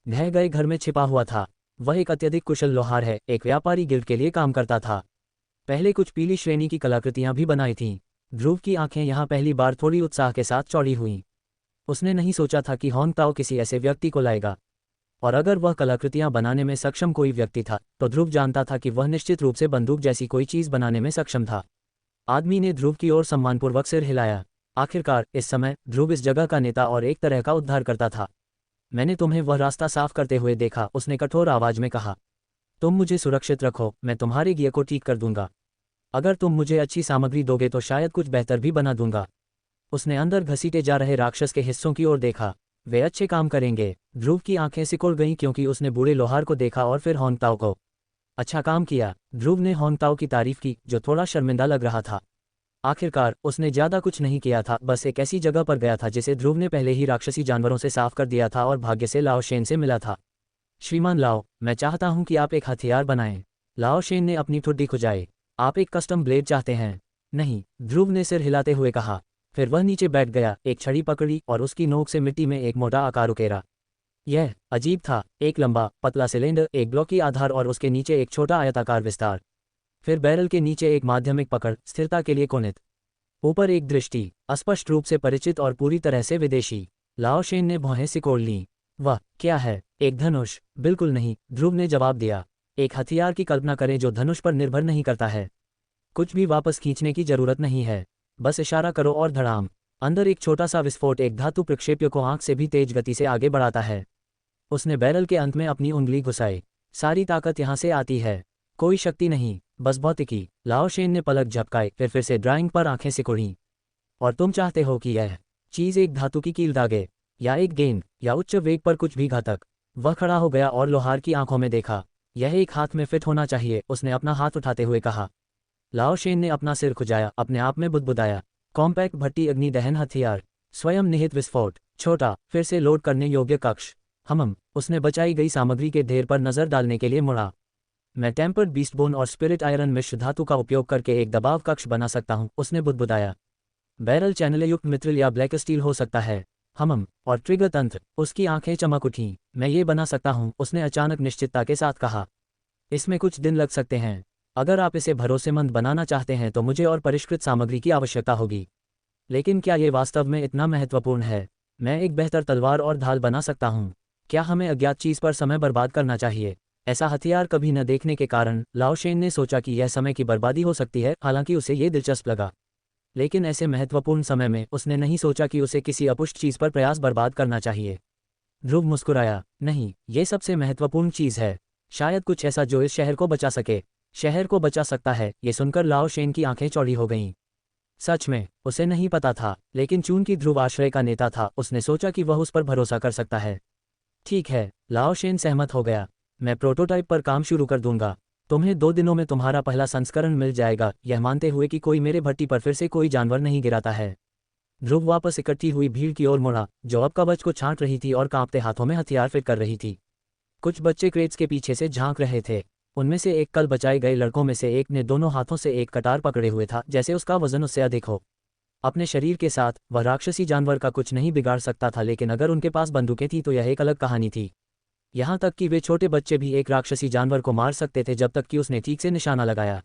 ढह गए घर में छिपा हुआ था। वह एक अत्यधिक कुशल लोहार है, एक व्यापारी गिल्ड के लिए काम करता था। पहले कुछ पीली श्रेणी की कलाकृतियां भी बनाई थीं। ध्रुव की आंखें यहाँ पहली बार थोड़ी उत्साह के साथ चौड़ी हुईं। उसने नहीं सोचा था कि हॉन्गताओ किसी ऐसे व्यक्ति को लाएगा। और अगर वह कलाकृतियां बनाने में सक्षम कोई व्यक्ति था, तो ध्रुव जानता था कि वह निश्चित रूप से बंदूक जैसी कोई चीज बनाने में सक्षम था। आदमी ने ध्रुव की ओर सम्मानपूर्वक सिर हिलाया। आखिरकार इस समय ध्रुव इस जगह का नेता और एक तरह का उद्धार करता था। मैंने तुम्हें वह रास्ता साफ करते हुए देखा, उसने कठोर आवाज में कहा। तुम मुझे सुरक्षित रखो, मैं तुम्हारे गियर को ठीक कर दूंगा। अगर तुम मुझे अच्छी सामग्री दोगे तो शायद कुछ बेहतर भी बना दूंगा। उसने अंदर घसीटे जा रहे राक्षस के हिस्सों की ओर देखा। वे अच्छे काम करेंगे। ध्रुव की आंखें सिकुड़ गईं क्योंकि उसने बूढ़े लोहार को देखा और फिर हॉन्गताओ को। अच्छा काम किया, ध्रुव ने होंगताओ की तारीफ की, जो थोड़ा शर्मिंदा लग रहा था। आखिरकार उसने ज्यादा कुछ नहीं किया था, बस एक ऐसी जगह पर गया था जिसे ध्रुव ने पहले ही राक्षसी जानवरों से साफ कर दिया था और भाग्य से लाओ शेन से मिला था। श्रीमान लाओ, मैं चाहता हूं कि आप एक हथियार बनाएं। लाओ शेन ने अपनी ठुड्डी खुजाई। आप एक कस्टम ब्लेड चाहते हैं? नहीं, ध्रुव ने सिर हिलाते हुए कहा। फिर वह नीचे बैठ गया, एक छड़ी पकड़ी और उसकी नोक से मिट्टी में एक मोटा आकार उकेरा। यह अजीब था, एक लंबा पतला सिलेंडर, एक ब्लॉकी आधार और उसके नीचे एक छोटा आयताकार विस्तार। फिर बैरल के नीचे एक माध्यमिक पकड़, स्थिरता के लिए कोनित। ऊपर एक दृष्टि, अस्पष्ट रूप से परिचित और पूरी तरह से विदेशी। लाओ शेन ने भौहें सिकोड़ लीं। वह क्या है? एक धनुष? बिल्कुल नहीं, ध्रुव ने जवाब दिया। एक हथियार की कल्पना करें जो धनुष पर निर्भर नहीं करता है। कुछ भी वापस खींचने की जरूरत नहीं है, बस इशारा करो और धड़ाम। अंदर एक छोटा सा विस्फोट एक धातु प्रक्षेप्य को आंख से भी तेज गति से आगे बढ़ाता है। उसने बैरल के अंत में अपनी उंगली घुसाई। सारी ताकत यहाँ से आती है, कोई शक्ति नहीं, बस भौतिकी। लाओ शेन ने पलक झपकाई, फिर से ड्राइंग पर आंखें सिकुड़ी। और तुम चाहते हो कि यह चीज एक धातु की कील दागे, या एक गेंद, या उच्च वेग पर कुछ भी घातक? वह खड़ा हो गया और लोहार की आंखों में देखा। यह एक हाथ में फिट होना चाहिए, उसने अपना हाथ उठाते हुए कहा। लाओ शेन ने अपना सिर खुजाया, अपने आप में बुदबुदाया। कॉम्पैक्ट भट्टी अग्नि दहन हथियार, स्वयं निहित विस्फोट, छोटा, फिर से लोड करने योग्य कक्ष। उसने बचाई गई सामग्री के ढेर पर नजर डालने के लिए मुड़ा। मैं टेम्पर्ड बीस्टबोन और स्पिरिट आयरन मिश्र धातु का उपयोग करके एक दबाव कक्ष बना सकता हूं, उसने बुदबुदाया। बैरल चैनलयुक्त मित्रिल या ब्लैक स्टील हो सकता है। और ट्रिगर तंत्र। उसकी आंखें चमक उठीं। मैं ये बना सकता हूं, उसने अचानक निश्चितता के साथ कहा। इसमें कुछ दिन लग सकते हैं। अगर आप इसे भरोसेमंद बनाना चाहते हैं तो मुझे और परिष्कृत सामग्री की आवश्यकता होगी। लेकिन क्या ये वास्तव में इतना महत्वपूर्ण है? मैं एक बेहतर तलवार और ढाल बना सकता हूं। क्या हमें अज्ञात चीज पर समय बर्बाद करना चाहिए? ऐसा हथियार कभी न देखने के कारण लाओ शेन ने सोचा कि यह समय की बर्बादी हो सकती है, हालांकि उसे ये दिलचस्प लगा। लेकिन ऐसे महत्वपूर्ण समय में उसने नहीं सोचा कि उसे किसी अपुष्ट चीज पर प्रयास बर्बाद करना चाहिए। ध्रुव मुस्कुराया। नहीं, ये सबसे महत्वपूर्ण चीज है। शायद कुछ ऐसा जो इस शहर को बचा सके। शहर को बचा सकता है? ये सुनकर लाओ शेन की आंखें चौड़ी हो गईं। सच में उसे नहीं पता था, लेकिन चूंकि ध्रुव आश्रय का नेता था, उसने सोचा कि वह उस पर भरोसा कर सकता है। ठीक है, लाओ शेन सहमत हो गया। मैं प्रोटोटाइप पर काम शुरू कर दूंगा। तुम्हें 2 दिनों में तुम्हारा पहला संस्करण मिल जाएगा, यह मानते हुए कि कोई मेरे भट्टी पर फिर से कोई जानवर नहीं गिराता है। ध्रुव वापस इकट्ठी हुई भीड़ की ओर मुड़ा, जो अब कवच को छांट रही थी और कांपते हाथों में हथियार फिट कर रही थी। कुछ बच्चे क्रेट्स के पीछे से झांक रहे थे। उनमें से एक, कल बचाए गए लड़कों में से एक ने दोनों हाथों से एक कटार पकड़े हुए था, जैसे उसका वजन उससे अधिक हो। अपने शरीर के साथ वह राक्षसी जानवर का कुछ नहीं बिगाड़ सकता था, लेकिन अगर उनके पास बंदूकें थी तो यह एक अलग कहानी थी। यहाँ तक कि वे छोटे बच्चे भी एक राक्षसी जानवर को मार सकते थे जब तक कि उसने ठीक से निशाना लगाया।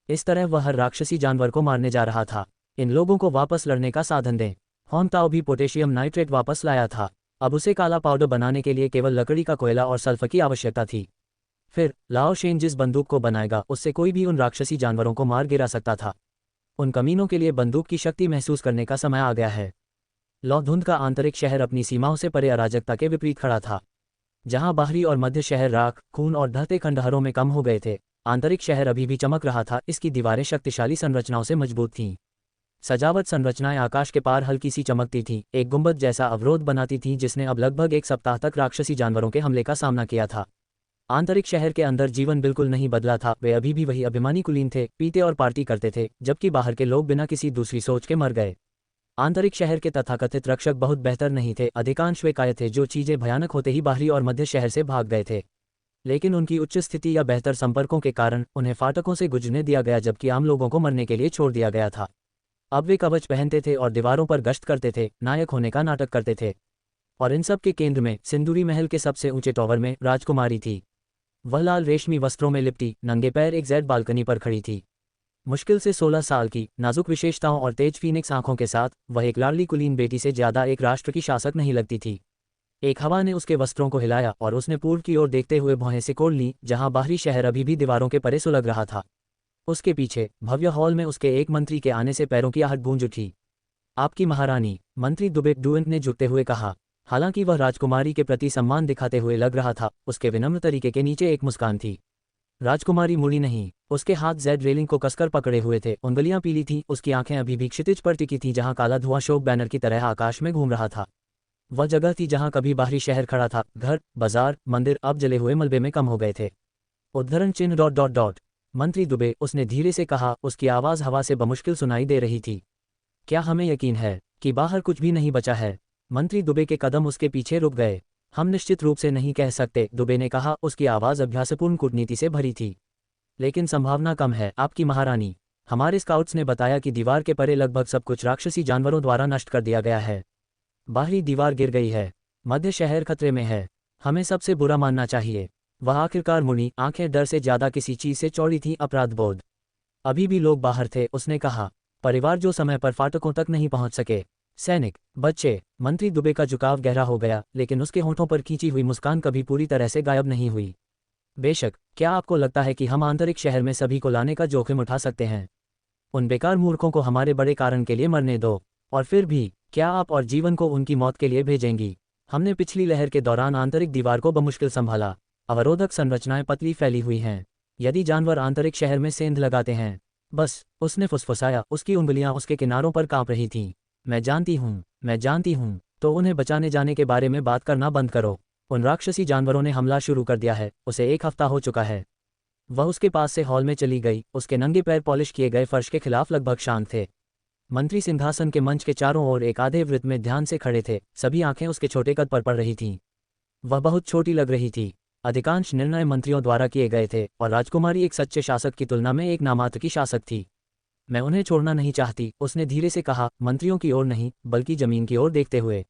इस तरह वह हर राक्षसी जानवर को मारने जा रहा था। इन लोगों को वापस लड़ने का साधन दें। होंगताओ भी पोटेशियम नाइट्रेट वापस लाया था। अब उसे काला पाउडर बनाने के लिए केवल लकड़ी का कोयला और सल्फर की आवश्यकता थी। फिर लाओ शेन जिस बंदूक को बनाएगा, उससे कोई भी उन राक्षसी जानवरों को मार गिरा सकता था। उन कमीनों के लिए बंदूक की शक्ति महसूस करने का समय आ गया है। लौधुंध का आंतरिक शहर अपनी सीमाओं से परे अराजकता के विपरीत खड़ा था। जहां बाहरी और मध्य शहर राख, खून और ढहते खंडहरों में कम हो गए थे, आंतरिक शहर अभी भी चमक रहा था। इसकी दीवारें शक्तिशाली संरचनाओं से मजबूत थीं। सजावट संरचनाएं आकाश के पार हल्की सी चमकती थीं, एक गुंबद जैसा अवरोध बनाती थीं जिसने अब लगभग 1 सप्ताह तक राक्षसी जानवरों के हमले का सामना किया था। आंतरिक शहर के अंदर जीवन बिल्कुल नहीं बदला था। वे अभी भी वही अभिमानी कुलीन थे, पीते और पार्टी करते थे, जबकि बाहर के लोग बिना किसी दूसरी सोच के मर गए। आंतरिक शहर के तथाकथित रक्षक बहुत बेहतर नहीं थे। अधिकांश वे काय थे जो चीजें भयानक होते ही बाहरी और मध्य शहर से भाग गए थे। लेकिन उनकी उच्च स्थिति या बेहतर संपर्कों के कारण उन्हें फाटकों से गुजरने दिया गया, जबकि आम लोगों को मरने के लिए छोड़ दिया गया था। अब वे कवच पहनते थे और दीवारों पर गश्त करते थे, नायक होने का नाटक करते थे। और इन सब के केंद्र में, सिंदूरी महल के सबसे ऊंचे टॉवर में, राजकुमारी थी। वह लाल रेशमी वस्त्रों में लिपटी, नंगे पैर एक जेड बालकनी पर खड़ी थी। मुश्किल से 16 साल की, नाजुक विशेषताओं और तेज फीनिक्स आंखों के साथ, वह एक लाडली कुलीन बेटी से ज्यादा एक राष्ट्र की शासक नहीं लगती थी। एक हवा ने उसके वस्त्रों को हिलाया और उसने पूर्व की ओर देखते हुए भौहें सिकोड़ लीं, जहां बाहरी शहर अभी भी दीवारों के परे सुलग रहा था। उसके पीछे भव्य हॉल में उसके एक मंत्री के आने से पैरों की आहट गूंज उठी। आपकी महारानी, मंत्री दुबेक डुएंट ने झुकते हुए कहा। हालांकि वह राजकुमारी के प्रति सम्मान दिखाते हुए लग रहा था, उसके विनम्र तरीके के नीचे एक मुस्कान थी। राजकुमारी मुड़ी नहीं। उसके हाथ जेड रेलिंग को कसकर पकड़े हुए थे, उंगलियां पीली थीं, उसकी आंखें अभी भी क्षितिज पर टिकी थीं जहां काला धुआं शोक बैनर की तरह आकाश में घूम रहा था। वह जगह थी जहां कभी बाहरी शहर खड़ा था। घर, बाजार, मंदिर अब जले हुए मलबे में कम हो गए थे। उद्धरण चिन्ह डॉट डॉट डॉट। मंत्री दुबे, उसने धीरे से कहा, उसकी आवाज़ हवा से बमुश्किल सुनाई दे रही थी। क्या हमें यकीन है कि बाहर कुछ भी नहीं बचा है? मंत्री दुबे के कदम उसके पीछे रुक गए। हम निश्चित रूप से नहीं कह सकते, दुबे ने कहा, उसकी आवाज़ अभ्यासपूर्ण कूटनीति से भरी थी। लेकिन संभावना कम है, आपकी महारानी। हमारे स्काउट्स ने बताया कि दीवार के परे लगभग सब कुछ राक्षसी जानवरों द्वारा नष्ट कर दिया गया है। बाहरी दीवार गिर गई है, मध्य शहर खतरे में है। हमें सबसे बुरा मानना चाहिए। वह आखिरकार मुड़ी, आंखें डर से ज्यादा किसी चीज से चौड़ी थी, अपराध बोध। अभी भी लोग बाहर थे, उसने कहा। परिवार जो समय पर फाटकों तक नहीं पहुंच सके। सैनिक, बच्चे। मंत्री दुबे का झुकाव गहरा हो गया, लेकिन उसके होंठों पर खींची हुई मुस्कान कभी पूरी तरह से गायब नहीं हुई। बेशक, क्या आपको लगता है कि हम आंतरिक शहर में सभी को लाने का जोखिम उठा सकते हैं? उन बेकार मूर्खों को हमारे बड़े कारण के लिए मरने दो। और फिर भी, क्या आप और जीवन को उनकी मौत के लिए भेजेंगी? हमने पिछली लहर के दौरान आंतरिक दीवार को बमुश्किल संभाला। अवरोधक संरचनाएं पतली फैली हुई हैं। यदि जानवर आंतरिक शहर में सेंध लगाते हैं। बस, उसने फुसफुसाया, उसकी उंगलियां उसके किनारों पर कांप रही थीं। मैं जानती हूं। तो उन्हें बचाने जाने के बारे में बात करना बंद करो। उन राक्षसी जानवरों ने हमला शुरू कर दिया है, उसे 1 हफ्ता हो चुका है। वह उसके पास से हॉल में चली गई, उसके नंगे पैर पॉलिश किए गए फर्श के खिलाफ लगभग शांत थे। मंत्री सिंहासन के मंच के चारों ओर एक आधे वृत्त में ध्यान से खड़े थे, सभी आंखें उसके छोटे कद पर पड़ रही थीं। वह बहुत छोटी लग रही थी। अधिकांश निर्णय मंत्रियों द्वारा किए गए थे, और राजकुमारी एक सच्चे शासक की तुलना में एक नामात्र की शासक थी। मैं उन्हें छोड़ना नहीं चाहती, उसने धीरे से कहा, मंत्रियों की ओर नहीं, बल्कि जमीन की ओर देखते हुए।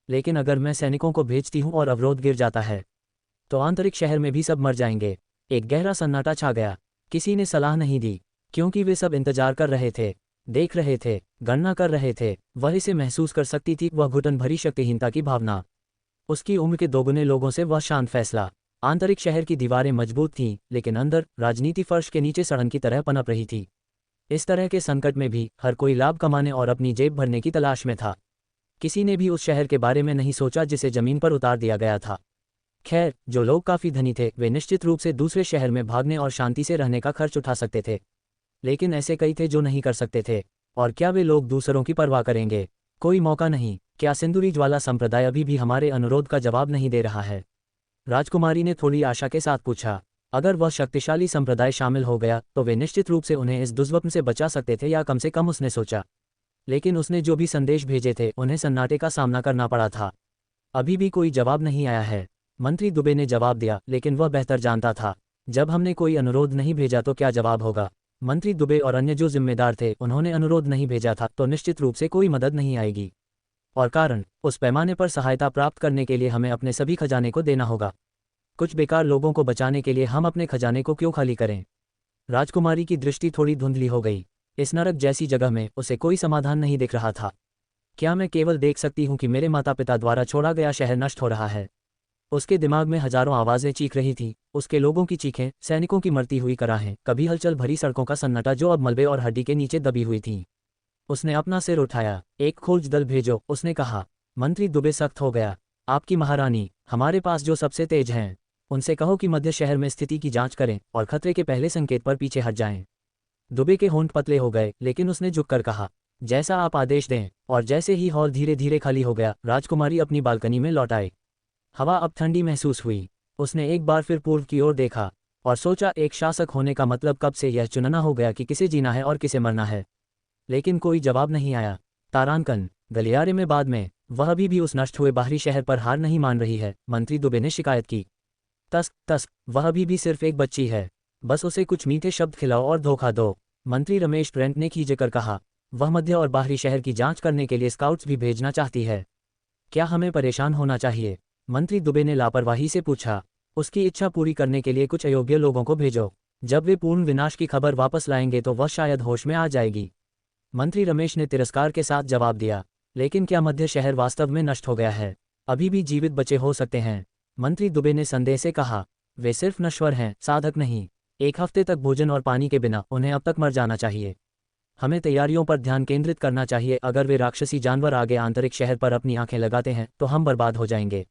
लेकिन अगर मैं सैनिकों को भेजती हूं और अवरोध गिर जाता है, तो आंतरिक शहर में भी सब मर जाएंगे। एक गहरा सन्नाटा छा गया। किसी ने सलाह नहीं दी, क्योंकि वे सब इंतजार कर रहे थे, देख रहे थे, गणना कर रहे थे। वह इसे महसूस कर सकती थी, वह घुटन भरी शक्तिहीनता की भावना। उसकी उम्र के दोगुने लोगों से वह शांत फैसला। आंतरिक शहर की दीवारें मजबूत थीं, लेकिन अंदर राजनीति फर्श के नीचे सड़न की तरह पनप रही थी। इस तरह के संकट में भी हर कोई लाभ कमाने और अपनी जेब भरने की तलाश में था। किसी ने भी उस शहर के बारे में नहीं सोचा जिसे जमीन पर उतार दिया गया था। खैर, जो लोग काफी धनी थे, वे निश्चित रूप से दूसरे शहर में भागने और शांति से रहने का खर्च उठा सकते थे। लेकिन ऐसे कई थे जो नहीं कर सकते थे। और क्या वे लोग दूसरों की परवाह करेंगे? कोई मौका नहीं। क्या सिंदूरी ज्वाला संप्रदाय अभी भी हमारे अनुरोध का जवाब नहीं दे रहा है? राजकुमारी ने थोड़ी आशा के साथ पूछा। अगर वह शक्तिशाली संप्रदाय शामिल हो गया, तो वे निश्चित रूप से उन्हें इस दुष्स्वप्न से बचा सकते थे, या कम से कम उसने सोचा। लेकिन उसने जो भी संदेश भेजे थे, उन्हें सन्नाटे का सामना करना पड़ा था। अभी भी कोई जवाब नहीं आया है। मंत्री दुबे ने जवाब दिया, लेकिन वह बेहतर जानता था, जब हमने कोई अनुरोध नहीं भेजा तो क्या जवाब होगा। मंत्री दुबे और अन्य जो जिम्मेदार थे, उन्होंने अनुरोध नहीं भेजा था, तो निश्चित रूप से कोई मदद नहीं आएगी। और कारण, उस पैमाने पर सहायता प्राप्त करने के लिए हमें अपने सभी खजाने को देना होगा। कुछ बेकार लोगों को बचाने के लिए हम अपने खजाने को क्यों खाली करें? राजकुमारी की दृष्टि थोड़ी धुंधली हो गई। इस नरक जैसी जगह में उसे कोई समाधान नहीं दिख रहा था। क्या मैं केवल देख सकती हूँ कि मेरे माता पिता द्वारा छोड़ा गया शहर नष्ट हो रहा है? उसके दिमाग में हजारों आवाज़ें चीख रही थीं, उसके लोगों की चीखें, सैनिकों की मरती हुई कराहें, कभी हलचल भरी सड़कों का सन्नाटा जो अब मलबे और हड्डी के नीचे दबी हुई थीं। उसने अपना सिर उठाया। एक खोज दल भेजो, उसने कहा। मंत्री दुबे सख्त हो गया। आपकी महारानी, हमारे पास जो सबसे तेज हैं, उनसे कहो कि मध्य शहर में स्थिति की जांच करें और खतरे के पहले संकेत पर पीछे हट जाएं। दुबे के होंठ पतले हो गए, लेकिन उसने झुककर कहा, जैसा आप आदेश दें। और जैसे ही हॉल धीरे धीरे खाली हो गया, राजकुमारी अपनी बालकनी में लौट आई। हवा अब ठंडी महसूस हुई। उसने एक बार फिर पूर्व की ओर देखा और सोचा, एक शासक होने का मतलब कब से यह चुनना हो गया कि किसे जीना है और किसे मरना है। लेकिन कोई जवाब नहीं आया। तारांकन, गलियारे में बाद में, वह अभी भी उस नष्ट हुए बाहरी शहर पर हार नहीं मान रही है, मंत्री दुबे ने शिकायत की। तस्क तस्क, वह अभी भी सिर्फ एक बच्ची है। बस उसे कुछ मीठे शब्द खिलाओ और धोखा दो। मंत्री रमेश ट्रेंट ने खींचकर कहा। वह मध्य और बाहरी शहर की जांच करने के लिए स्काउट्स भी भेजना चाहती है। क्या हमें परेशान होना चाहिए? मंत्री दुबे ने लापरवाही से पूछा। उसकी इच्छा पूरी करने के लिए कुछ अयोग्य लोगों को भेजो। जब वे पूर्ण विनाश की खबर वापस लाएंगे तो वह शायद होश में आ जाएगी। मंत्री रमेश ने तिरस्कार के साथ जवाब दिया। लेकिन क्या मध्य शहर वास्तव में नष्ट हो गया है? अभी भी जीवित बचे हो सकते हैं। मंत्री दुबे ने संदेह से कहा। वे सिर्फ नश्वर हैं, साधक नहीं। 1 हफ्ते तक भोजन और पानी के बिना उन्हें अब तक मर जाना चाहिए। हमें तैयारियों पर ध्यान केंद्रित करना चाहिए। अगर वे राक्षसी जानवर आगे आंतरिक शहर पर अपनी आंखें लगाते हैं, तो हम बर्बाद हो जाएंगे।